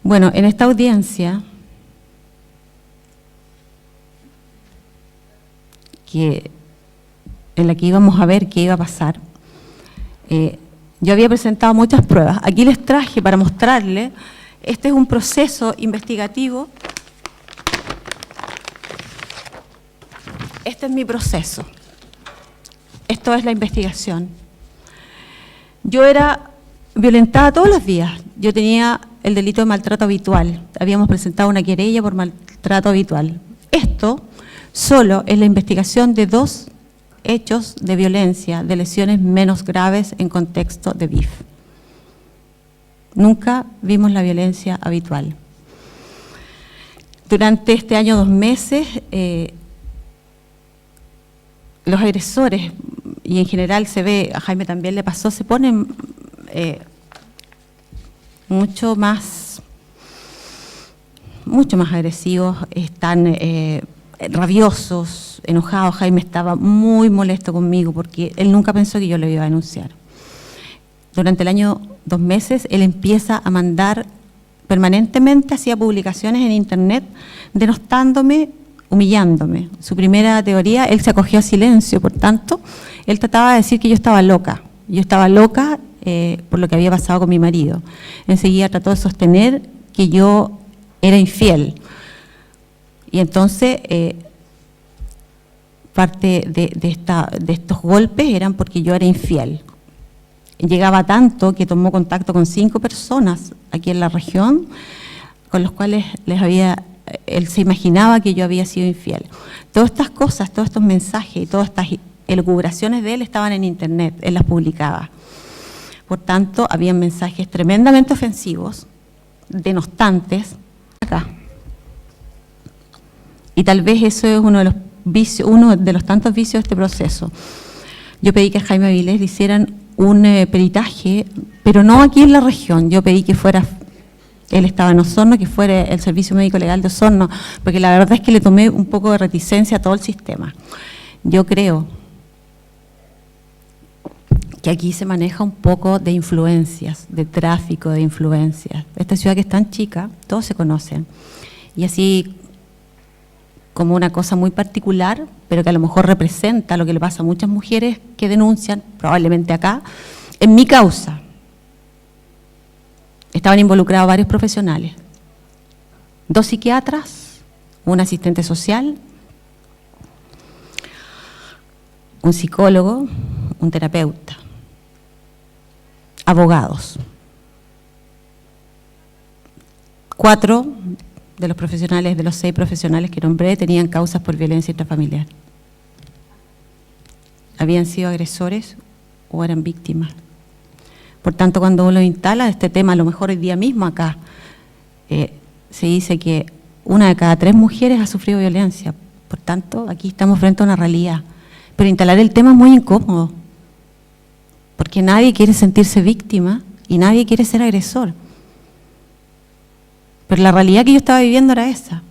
Bueno, en esta audiencia, en la que íbamos a ver qué iba a pasar, yo había presentado muchas pruebas. Aquí les traje para mostrarles, este es un proceso investigativo. Este es mi proceso. Esto es la investigación. Yo era violentada todos los días. Yo tenía el delito de maltrato habitual. Habíamos presentado una querella por maltrato habitual. Esto solo es la investigación de 2 hechos de violencia, de lesiones menos graves en contexto de BIF. Nunca vimos la violencia habitual. Durante este año 2 meses, los agresores, y en general se ve, a Jaime también le pasó, se ponen mucho más agresivos, están rabiosos, enojados. Jaime estaba muy molesto conmigo porque él nunca pensó que yo lo iba a denunciar. Durante el año 2 meses, él empieza a mandar permanentemente, hacía publicaciones en internet denostándome, humillándome. Su primera teoría, él se acogió a silencio, por tanto, él trataba de decir que yo estaba loca. Yo estaba loca por lo que había pasado con mi marido. Enseguida trató de sostener que yo era infiel. Y entonces, parte de estos golpes eran porque yo era infiel. Llegaba tanto que tomó contacto con 5 personas aquí en la región, con los cuales él se imaginaba que yo había sido infiel. Todas estas cosas, todos estos mensajes y todas estas elucubraciones de él estaban en internet, él las publicaba. Por tanto, había mensajes tremendamente ofensivos, denostantes, acá. Y tal vez eso es uno de los tantos vicios de este proceso. Yo pedí que a Jaime Avilés le hicieran un peritaje, pero no aquí en la región. Yo pedí que fuera, él estaba en Osorno, que fuera el Servicio Médico Legal de Osorno, porque la verdad es que le tomé un poco de reticencia a todo el sistema. Yo creo que aquí se maneja un poco de influencias, de tráfico de influencias. Esta ciudad que es tan chica, todos se conocen. Y así como una cosa muy particular, pero que a lo mejor representa lo que le pasa a muchas mujeres que denuncian, probablemente acá, en mi causa. estaban involucrados varios profesionales, 2 psiquiatras, un asistente social, un psicólogo, un terapeuta, abogados. 4 de los profesionales, de los 6 profesionales que nombré, tenían causas por violencia intrafamiliar. Habían sido agresores o eran víctimas. Por tanto, cuando uno instala este tema, a lo mejor hoy día mismo acá, se dice que 1 de cada 3 mujeres ha sufrido violencia. Por tanto, aquí estamos frente a una realidad. Pero instalar el tema es muy incómodo, porque nadie quiere sentirse víctima y nadie quiere ser agresor. Pero la realidad que yo estaba viviendo era esa.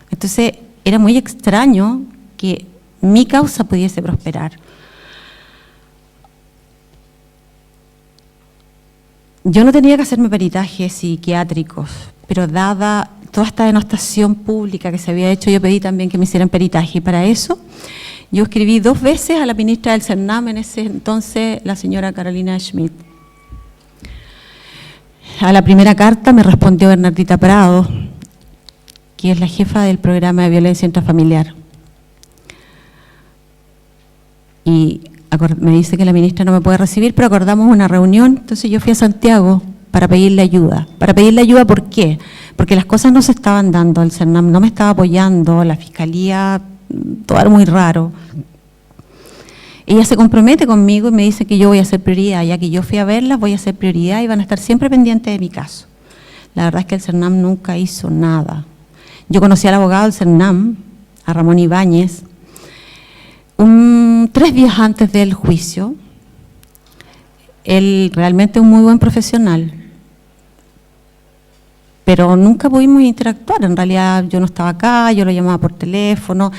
Entonces, era muy extraño que mi causa pudiese prosperar. Yo no tenía que hacerme peritajes psiquiátricos, pero dada toda esta denostación pública que se había hecho, yo pedí también que me hicieran peritaje. Y para eso, yo escribí 2 veces a la ministra del CERNAM, en ese entonces, la señora Carolina Schmidt. A la primera carta me respondió Bernardita Prado, que es la jefa del programa de violencia intrafamiliar. Y me dice que la ministra no me puede recibir, pero acordamos una reunión. Entonces yo fui a Santiago para pedirle ayuda. ¿Para pedirle ayuda por qué? Porque las cosas no se estaban dando, el CERNAM no me estaba apoyando, la Fiscalía, todo era muy raro. Ella se compromete conmigo y me dice que yo voy a ser prioridad, ya que yo fui a verlas, voy a ser prioridad y van a estar siempre pendientes de mi caso. La verdad es que el CERNAM nunca hizo nada. Yo conocí al abogado del CERNAM, a Ramón Ibáñez, 3 días antes del juicio. Él realmente es un muy buen profesional, pero nunca pudimos interactuar. En realidad yo no estaba acá, yo lo llamaba por teléfono.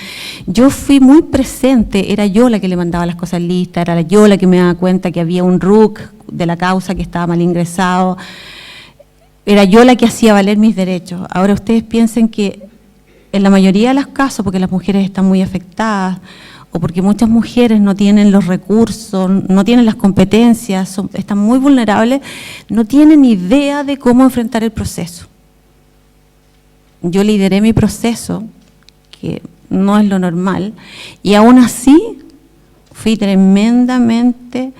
Yo fui muy presente, era yo la que le mandaba las cosas listas, era yo la que me daba cuenta que había un RUC de la causa que estaba mal ingresado, era yo la que hacía valer mis derechos. Ahora ustedes piensen que en la mayoría de los casos, porque las mujeres están muy afectadas, o porque muchas mujeres no tienen los recursos, no tienen las competencias, están muy vulnerables, no tienen idea de cómo enfrentar el proceso. Yo lideré mi proceso, que no es lo normal, y aún así fui tremendamente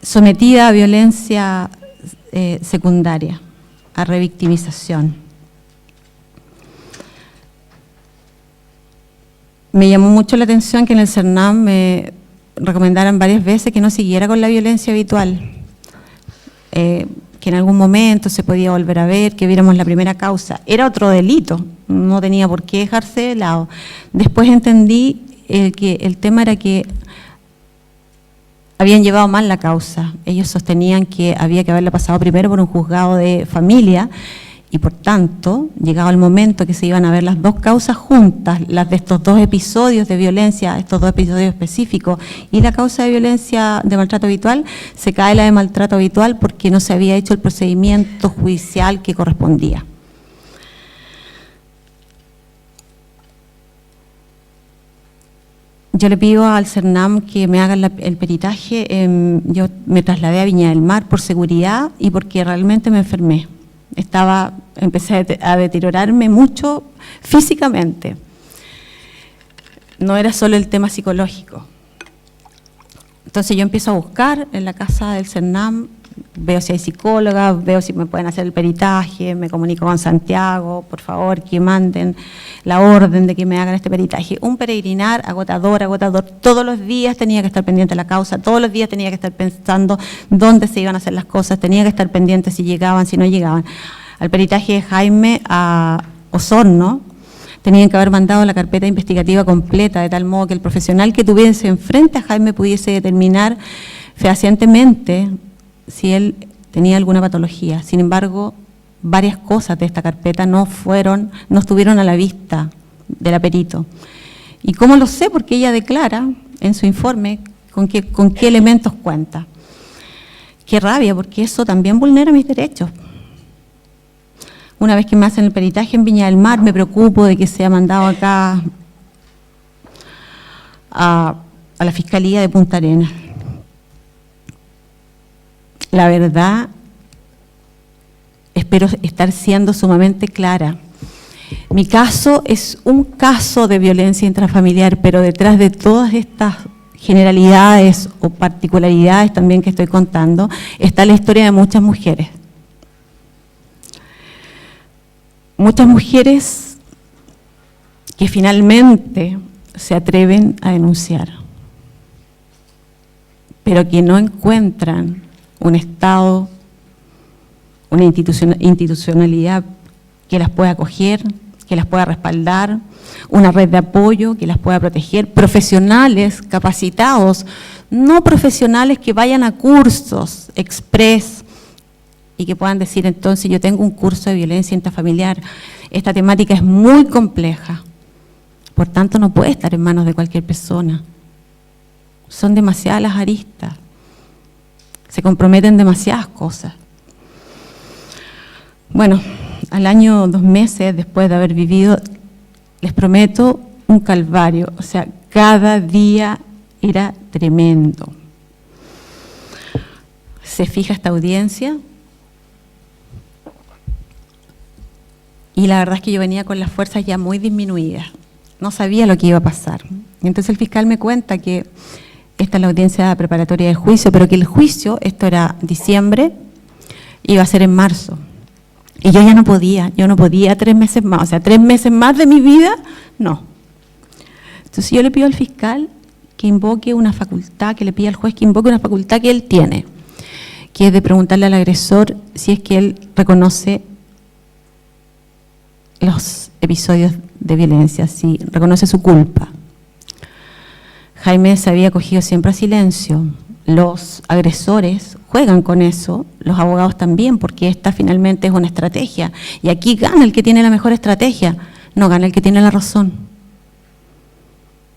sometida a violencia secundaria, a revictimización. Me llamó mucho la atención que en el CERNAM me recomendaran varias veces que no siguiera con la violencia habitual, que en algún momento se podía volver a ver, que viéramos la primera causa. Era otro delito, no tenía por qué dejarse de lado. Después entendí que el tema era que habían llevado mal la causa. Ellos sostenían que había que haberla pasado primero por un juzgado de familia, y por tanto, llegado el momento que se iban a ver las 2 causas juntas, las de estos 2 episodios de violencia, estos 2 episodios específicos, y la causa de violencia de maltrato habitual, se cae la de maltrato habitual porque no se había hecho el procedimiento judicial que correspondía. Yo le pido al CERNAM que me hagan el peritaje. Yo me trasladé a Viña del Mar por seguridad y porque realmente me enfermé. Empecé a deteriorarme mucho físicamente. No era solo el tema psicológico. Entonces yo empiezo a buscar en la casa del CERNAM, veo si hay psicólogas, veo si me pueden hacer el peritaje, me comunico con Santiago, por favor, que manden la orden de que me hagan este peritaje. Un peregrinar agotador, todos los días tenía que estar pendiente de la causa, todos los días tenía que estar pensando dónde se iban a hacer las cosas, tenía que estar pendiente si llegaban, si no llegaban. Al peritaje de Jaime a Osorno, tenían que haber mandado la carpeta investigativa completa, de tal modo que el profesional que tuviese enfrente a Jaime pudiese determinar fehacientemente si él tenía alguna patología. Sin embargo, varias cosas de esta carpeta no estuvieron a la vista del aperito. ¿Y cómo lo sé? Porque ella declara en su informe con qué elementos cuenta. Qué rabia, porque eso también vulnera mis derechos. Una vez que me hacen el peritaje en Viña del Mar, me preocupo de que sea mandado acá a la Fiscalía de Punta Arenas. La verdad espero estar siendo sumamente clara. Mi caso es un caso de violencia intrafamiliar, pero detrás de todas estas generalidades o particularidades también que estoy contando, está la historia de muchas mujeres. Muchas mujeres que finalmente se atreven a denunciar, pero que no encuentran un Estado, una institucionalidad que las pueda acoger, que las pueda respaldar, una red de apoyo que las pueda proteger, profesionales capacitados, no profesionales que vayan a cursos express y que puedan decir, entonces yo tengo un curso de violencia intrafamiliar, esta temática es muy compleja, por tanto no puede estar en manos de cualquier persona. Son demasiadas las aristas, se comprometen demasiadas cosas. Bueno, al año 2 meses después de haber vivido, les prometo un calvario, o sea, cada día era tremendo. Se fija esta audiencia y la verdad es que yo venía con las fuerzas ya muy disminuidas, no sabía lo que iba a pasar. Entonces el fiscal me cuenta que esta es la audiencia preparatoria del juicio, pero que el juicio, esto era diciembre, iba a ser en marzo. Y yo ya no podía, 3 meses más, o sea, 3 meses más de mi vida, no. Entonces yo le pido al fiscal que invoque una facultad, que le pida al juez que invoque una facultad que él tiene, que es de preguntarle al agresor si es que él reconoce los episodios de violencia, si reconoce su culpa. Jaime se había cogido siempre a silencio. Los agresores juegan con eso, los abogados también, porque esta finalmente es una estrategia. Y aquí gana el que tiene la mejor estrategia, no gana el que tiene la razón.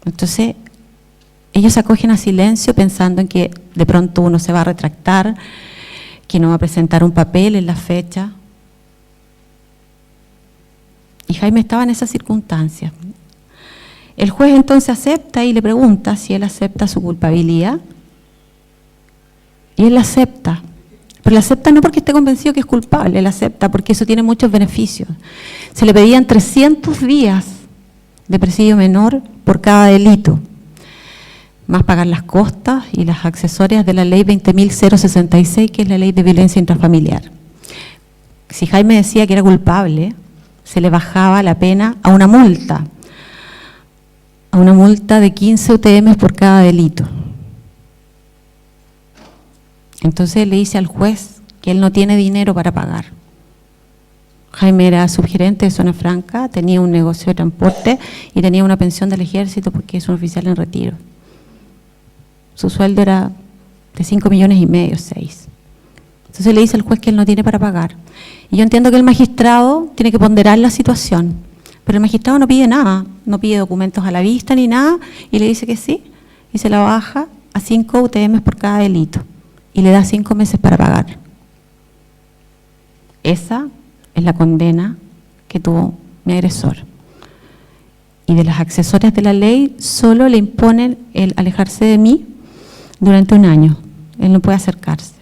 Entonces, ellos se acogen a silencio pensando en que de pronto uno se va a retractar, que no va a presentar un papel en la fecha. Y Jaime estaba en esas circunstancias. El juez entonces acepta y le pregunta si él acepta su culpabilidad. Y él la acepta, pero la acepta no porque esté convencido que es culpable, él acepta porque eso tiene muchos beneficios. Se le pedían 300 días de presidio menor por cada delito, más pagar las costas y las accesorias de la ley 20.066, que es la ley de violencia intrafamiliar. Si Jaime decía que era culpable, se le bajaba la pena a una multa de 15 UTM por cada delito. Entonces le dice al juez que él no tiene dinero para pagar. Jaime era subgerente de Zona Franca, tenía un negocio de transporte y tenía una pensión del ejército porque es un oficial en retiro. Su sueldo era de 5,5 millones, 6. Entonces le dice al juez que él no tiene para pagar. Y yo entiendo que el magistrado tiene que ponderar la situación, pero el magistrado no pide nada, no pide documentos a la vista ni nada, y le dice que sí, y se la baja a 5 UTM por cada delito. Y le da 5 meses para pagar. Esa es la condena que tuvo mi agresor. Y de las accesorias de la ley solo le imponen el alejarse de mí durante 1 año. Él no puede acercarse.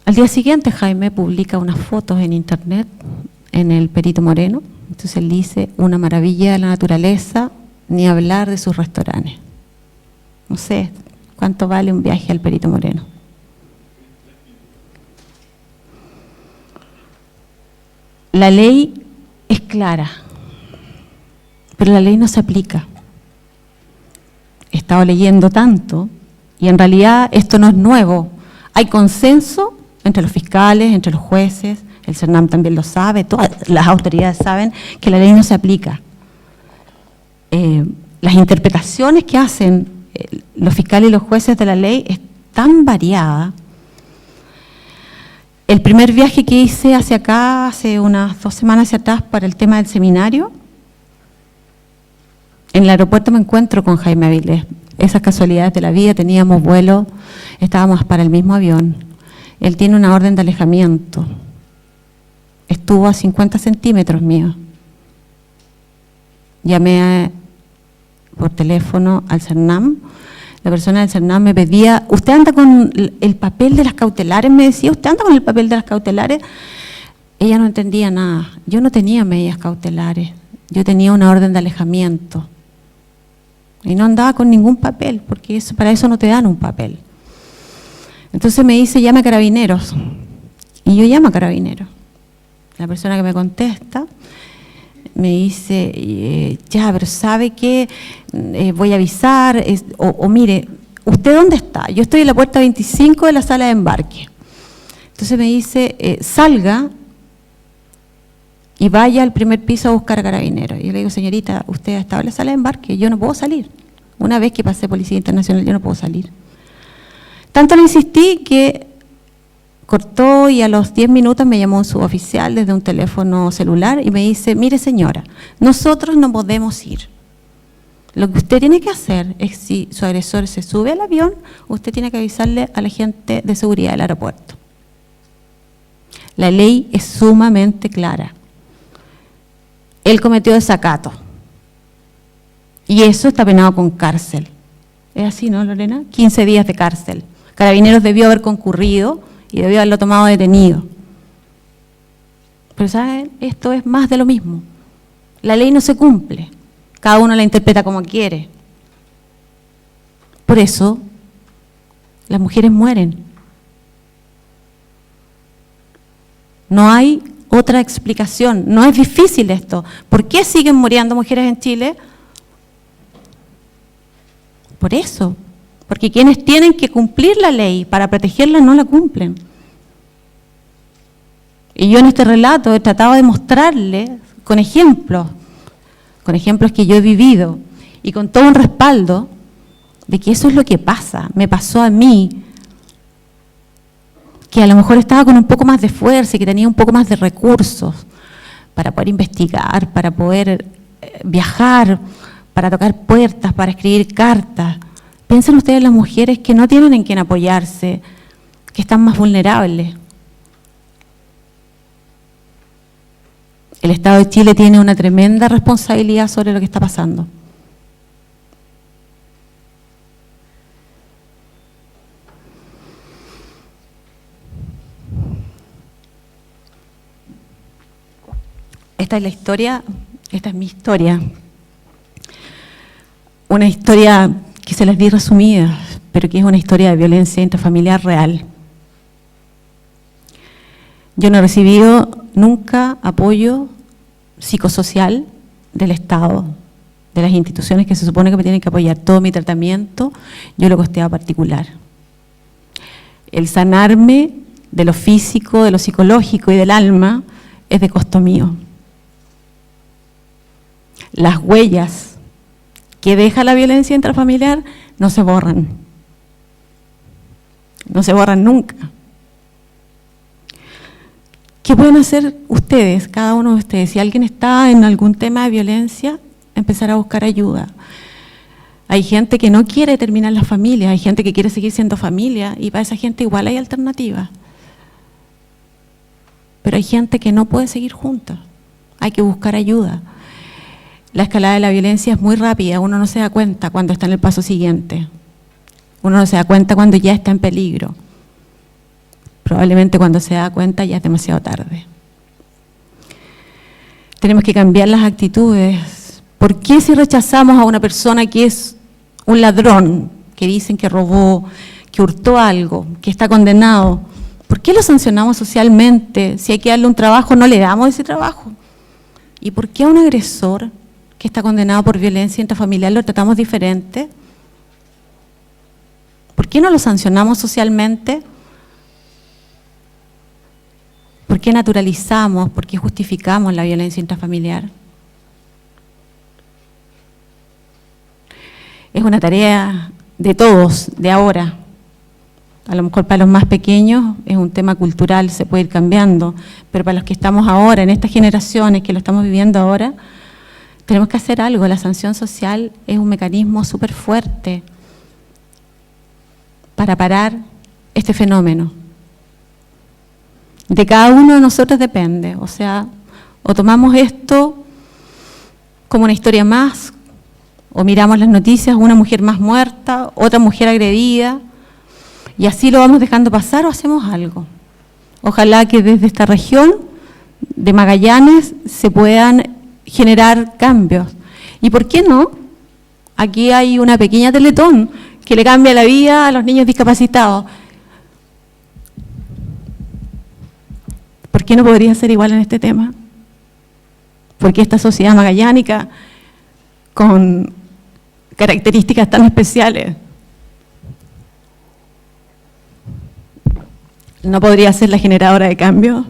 Al día siguiente Jaime publica unas fotos en internet en el Perito Moreno. Entonces él dice, una maravilla de la naturaleza, ni hablar de sus restaurantes. No sé cuánto vale un viaje al Perito Moreno. La ley es clara, pero la ley no se aplica. He estado leyendo tanto y en realidad esto no es nuevo. Hay consenso entre los fiscales, entre los jueces, el CERNAM también lo sabe, todas las autoridades saben que la ley no se aplica. Las interpretaciones que hacen los fiscales y los jueces de la ley es tan variada. El primer viaje que hice hacia acá, hace unas 2 semanas hacia atrás, para el tema del seminario, en el aeropuerto me encuentro con Jaime Avilés. Esas casualidades de la vida, teníamos vuelo, estábamos para el mismo avión. Él tiene una orden de alejamiento. Estuvo a 50 centímetros mío. Llamé por teléfono al CERNAM. la persona del CERNAM me pedía, ¿usted anda con el papel de las cautelares? Me decía, ¿usted anda con el papel de las cautelares? Ella no entendía nada. Yo no tenía medidas cautelares, yo tenía una orden de alejamiento. Y no andaba con ningún papel, porque para eso no te dan un papel. Entonces me dice, llame a Carabineros. Y yo llamo a Carabineros. La persona que me contesta me dice, ya, pero ¿sabe qué? Voy a avisar, o mire, ¿usted dónde está? Yo estoy en la puerta 25 de la sala de embarque. Entonces me dice, salga y vaya al primer piso a buscar a Carabineros. Y yo le digo, señorita, usted ha estado en la sala de embarque, yo no puedo salir. Una vez que pasé Policía Internacional, yo no puedo salir. Tanto le insistí que cortó y a los 10 minutos me llamó un suboficial desde un teléfono celular y me dice, mire señora, nosotros no podemos ir. Lo que usted tiene que hacer es, si su agresor se sube al avión, usted tiene que avisarle a la gente de seguridad del aeropuerto. La ley es sumamente clara. Él cometió desacato. Y eso está penado con cárcel. Es así, ¿no, Lorena? 15 días de cárcel. Carabineros debió haber concurrido y debió haberlo tomado detenido. Pero ¿saben? Esto es más de lo mismo. La ley no se cumple. Cada uno la interpreta como quiere. Por eso, las mujeres mueren. No hay otra explicación. No es difícil esto. ¿Por qué siguen muriendo mujeres en Chile? Por eso. Porque quienes tienen que cumplir la ley para protegerla no la cumplen. Y yo en este relato he tratado de mostrarles con ejemplos que yo he vivido y con todo un respaldo de que eso es lo que pasa. Me pasó a mí, que a lo mejor estaba con un poco más de fuerza y que tenía un poco más de recursos para poder investigar, para poder viajar, para tocar puertas, para escribir cartas. Piensen ustedes en las mujeres que no tienen en quién apoyarse, que están más vulnerables. El Estado de Chile tiene una tremenda responsabilidad sobre lo que está pasando. Esta es la historia, esta es mi historia. Una historia que se las di resumida, pero que es una historia de violencia intrafamiliar real. Yo no he recibido nunca apoyo psicosocial del Estado, de las instituciones que se supone que me tienen que apoyar. Todo mi tratamiento yo lo costeaba particular. El sanarme de lo físico, de lo psicológico y del alma es de costo mío. Las huellas que deja la violencia intrafamiliar no se borran. No se borran nunca. ¿Qué pueden hacer ustedes, cada uno de ustedes? Si alguien está en algún tema de violencia, empezar a buscar ayuda. Hay gente que no quiere terminar la familia, hay gente que quiere seguir siendo familia y para esa gente igual hay alternativas. Pero hay gente que no puede seguir junta. Hay que buscar ayuda. La escalada de la violencia es muy rápida, uno no se da cuenta cuando está en el paso siguiente. Uno no se da cuenta cuando ya está en peligro. Probablemente cuando se da cuenta ya es demasiado tarde. Tenemos que cambiar las actitudes. ¿Por qué si rechazamos a una persona que es un ladrón, que dicen que robó, que hurtó algo, que está condenado? ¿Por qué lo sancionamos socialmente? Si hay que darle un trabajo, no le damos ese trabajo. ¿Y por qué a un agresor que está condenado por violencia intrafamiliar lo tratamos diferente? ¿Por qué no lo sancionamos socialmente? ¿Por qué naturalizamos, por qué justificamos la violencia intrafamiliar? Es una tarea de todos, de ahora. A lo mejor para los más pequeños es un tema cultural, se puede ir cambiando, pero para los que estamos ahora, en estas generaciones que lo estamos viviendo ahora, tenemos que hacer algo. La sanción social es un mecanismo súper fuerte para parar este fenómeno. De cada uno de nosotros depende, o sea, o tomamos esto como una historia más, O miramos las noticias, una mujer más muerta, otra mujer agredida, y así lo vamos dejando pasar o hacemos algo. Ojalá que desde esta región de Magallanes se puedan generar cambios. ¿Y por qué no? Aquí hay una pequeña Teletón que le cambia la vida a los niños discapacitados. ¿Por qué no podría ser igual en este tema? Porque esta sociedad magallánica, con características tan especiales, ¿no podría ser la generadora de cambio?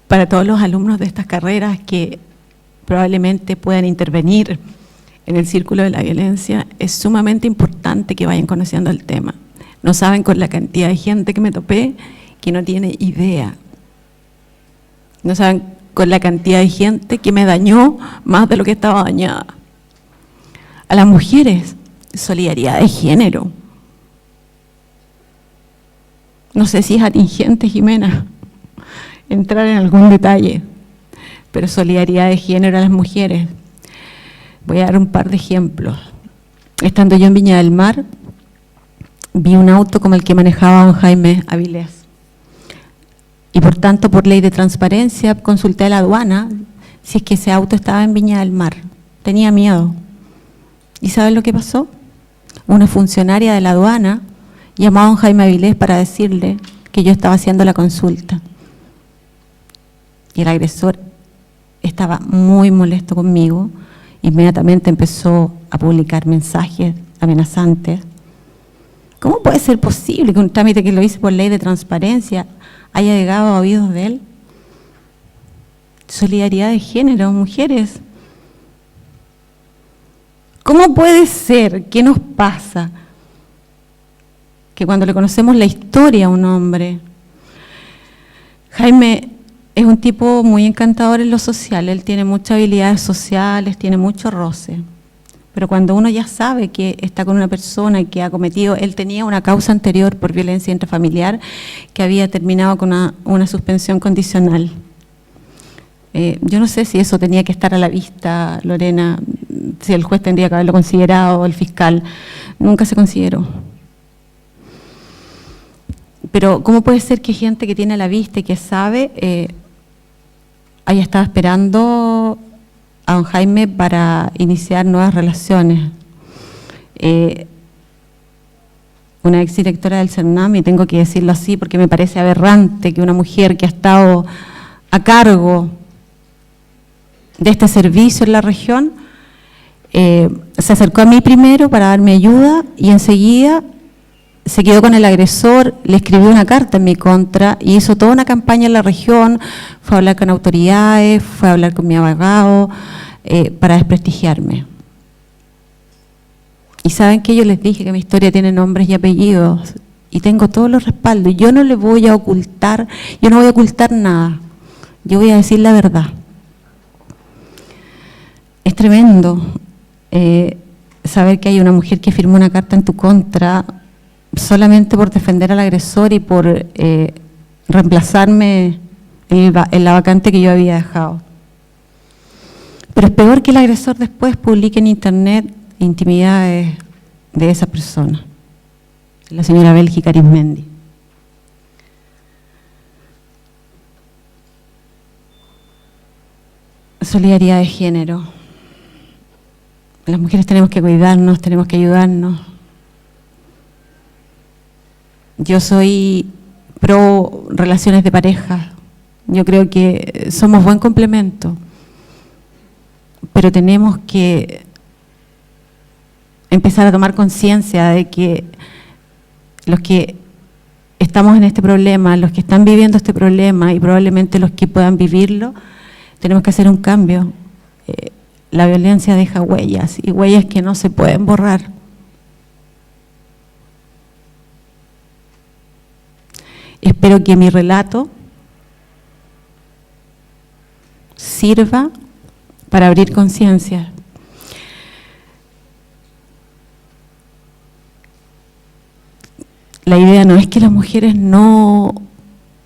Para todos los alumnos de estas carreras que probablemente puedan intervenir en el círculo de la violencia, es sumamente importante que vayan conociendo el tema. No saben con la cantidad de gente que me topé que no tiene idea. No saben con la cantidad de gente que me dañó más de lo que estaba dañada. A las mujeres, solidaridad de género. No sé si es atingente, Jimena, entrar en algún detalle, pero solidaridad de género a las mujeres. Voy a dar un par de ejemplos. Estando yo en Viña del Mar, vi un auto como el que manejaba don Jaime Avilés. Y por tanto, por ley de transparencia, consulté a la aduana si es que ese auto estaba en Viña del Mar. Tenía miedo. ¿Y saben lo que pasó? Una funcionaria de la aduana llamó a don Jaime Avilés para decirle que yo estaba haciendo la consulta. Y el agresor estaba muy molesto conmigo. Inmediatamente empezó a publicar mensajes amenazantes. ¿Cómo puede ser posible que un trámite que lo hice por ley de transparencia haya llegado a oídos de él? Solidaridad de género, mujeres. ¿Cómo puede ser? ¿Qué nos pasa? Que cuando le conocemos la historia a un hombre, Jaime es un tipo muy encantador en lo social, él tiene muchas habilidades sociales, tiene mucho roce, pero cuando uno ya sabe que está con una persona que ha cometido, él tenía una causa anterior por violencia intrafamiliar que había terminado con una suspensión condicional. Yo no sé si eso tenía que estar a la vista, Lorena, si el juez tendría que haberlo considerado, o el fiscal, nunca se consideró. Pero ¿cómo puede ser que gente que tiene a la vista y que sabe haya estado esperando a don Jaime para iniciar nuevas relaciones? Una exdirectora del CERNAM, y tengo que decirlo así porque me parece aberrante que una mujer que ha estado a cargo de este servicio en la región se acercó a mí primero para darme ayuda y enseguida se quedó con el agresor, le escribió una carta en mi contra y hizo toda una campaña en la región, fue a hablar con autoridades, fue a hablar con mi abogado para desprestigiarme. Y saben que yo les dije que mi historia tiene nombres y apellidos y tengo todos los respaldos. Yo no le voy a ocultar, yo no voy a ocultar nada, yo voy a decir la verdad. Es tremendo saber que hay una mujer que firmó una carta en tu contra solamente por defender al agresor y por reemplazarme en la vacante que yo había dejado. Pero es peor que el agresor después publique en internet intimidades de esa persona, la señora Bélgica Arismendi. Solidaridad de género. Las mujeres tenemos que cuidarnos, tenemos que ayudarnos. Yo soy pro relaciones de pareja. Yo creo que somos buen complemento, pero tenemos que empezar a tomar conciencia de que los que estamos en este problema, los que están viviendo este problema y probablemente los que puedan vivirlo, tenemos que hacer un cambio. La violencia deja huellas y huellas que no se pueden borrar. Espero que mi relato sirva para abrir conciencia. es que las mujeres no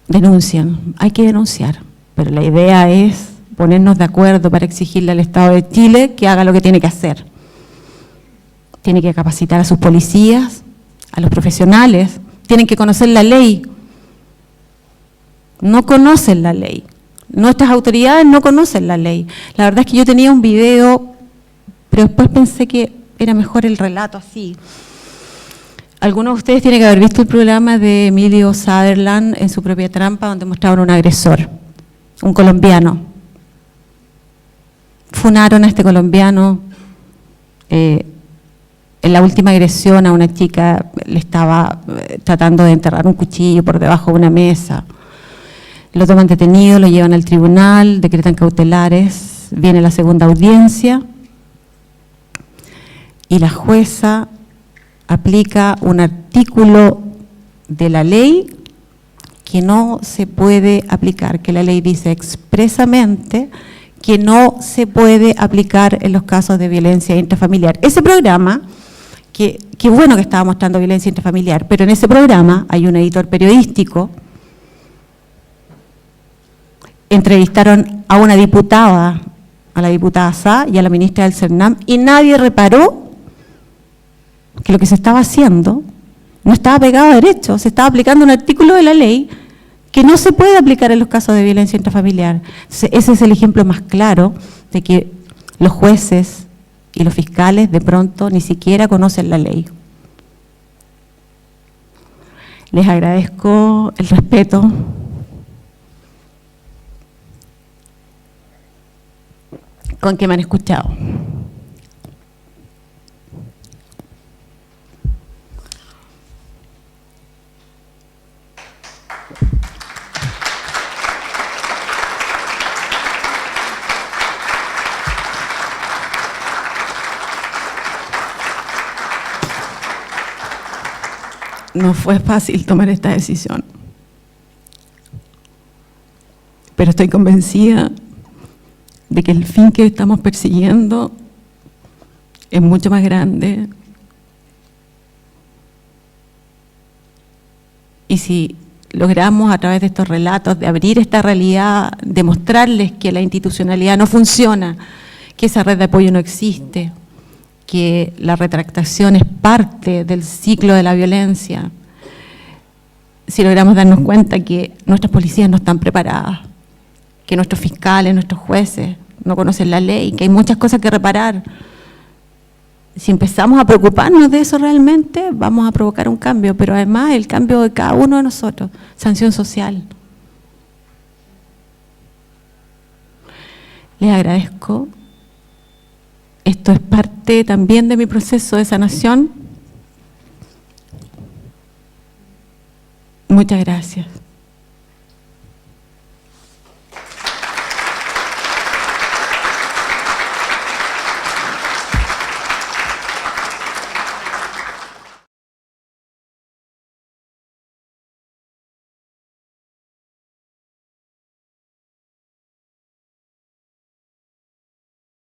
denuncian, hay que denunciar, pero la idea es ponernos de acuerdo para exigirle al Estado de Chile que haga lo que tiene que hacer. Tiene que capacitar a sus policías, a los profesionales, tienen que conocer la ley. No conocen la ley. Nuestras autoridades no conocen la ley. La verdad es que yo tenía un video, pero después pensé que era mejor el relato así. Algunos de ustedes tienen que haber visto el programa de Emilio Sutherland en Su propia trampa, donde mostraban un agresor, un colombiano. Funaron a este colombiano. En la última agresión a una chica le estaba tratando de enterrar un cuchillo por debajo de una mesa. Lo toman detenido, lo llevan al tribunal, decretan cautelares, viene la segunda audiencia y la jueza aplica un artículo de la ley que no se puede aplicar, que la ley dice expresamente que no se puede aplicar en los casos de violencia intrafamiliar. Ese programa, que bueno que estaba mostrando violencia intrafamiliar, pero en ese programa hay un editor periodístico. Entrevistaron a una diputada, a la diputada Sá y a la ministra del CERNAM, y nadie reparó que lo que se estaba haciendo no estaba pegado a derecho, se estaba aplicando un artículo de la ley que no se puede aplicar en los casos de violencia intrafamiliar. Ese es el ejemplo más claro de que los jueces y los fiscales de pronto ni siquiera conocen la ley. Les agradezco el respeto. Con que me han escuchado. No fue fácil tomar esta decisión, pero estoy convencida de que el fin que estamos persiguiendo es mucho más grande. Y si logramos a través de estos relatos de abrir esta realidad, de mostrarles que la institucionalidad no funciona, que esa red de apoyo no existe, que la retractación es parte del ciclo de la violencia, si logramos darnos cuenta que nuestras policías no están preparadas, que nuestros fiscales, nuestros jueces no conocen la ley, que hay muchas cosas que reparar. Si empezamos a preocuparnos de eso realmente, vamos a provocar un cambio, pero además el cambio de cada uno de nosotros, sanción social. Les agradezco. Esto es parte también de mi proceso de sanación. Muchas gracias.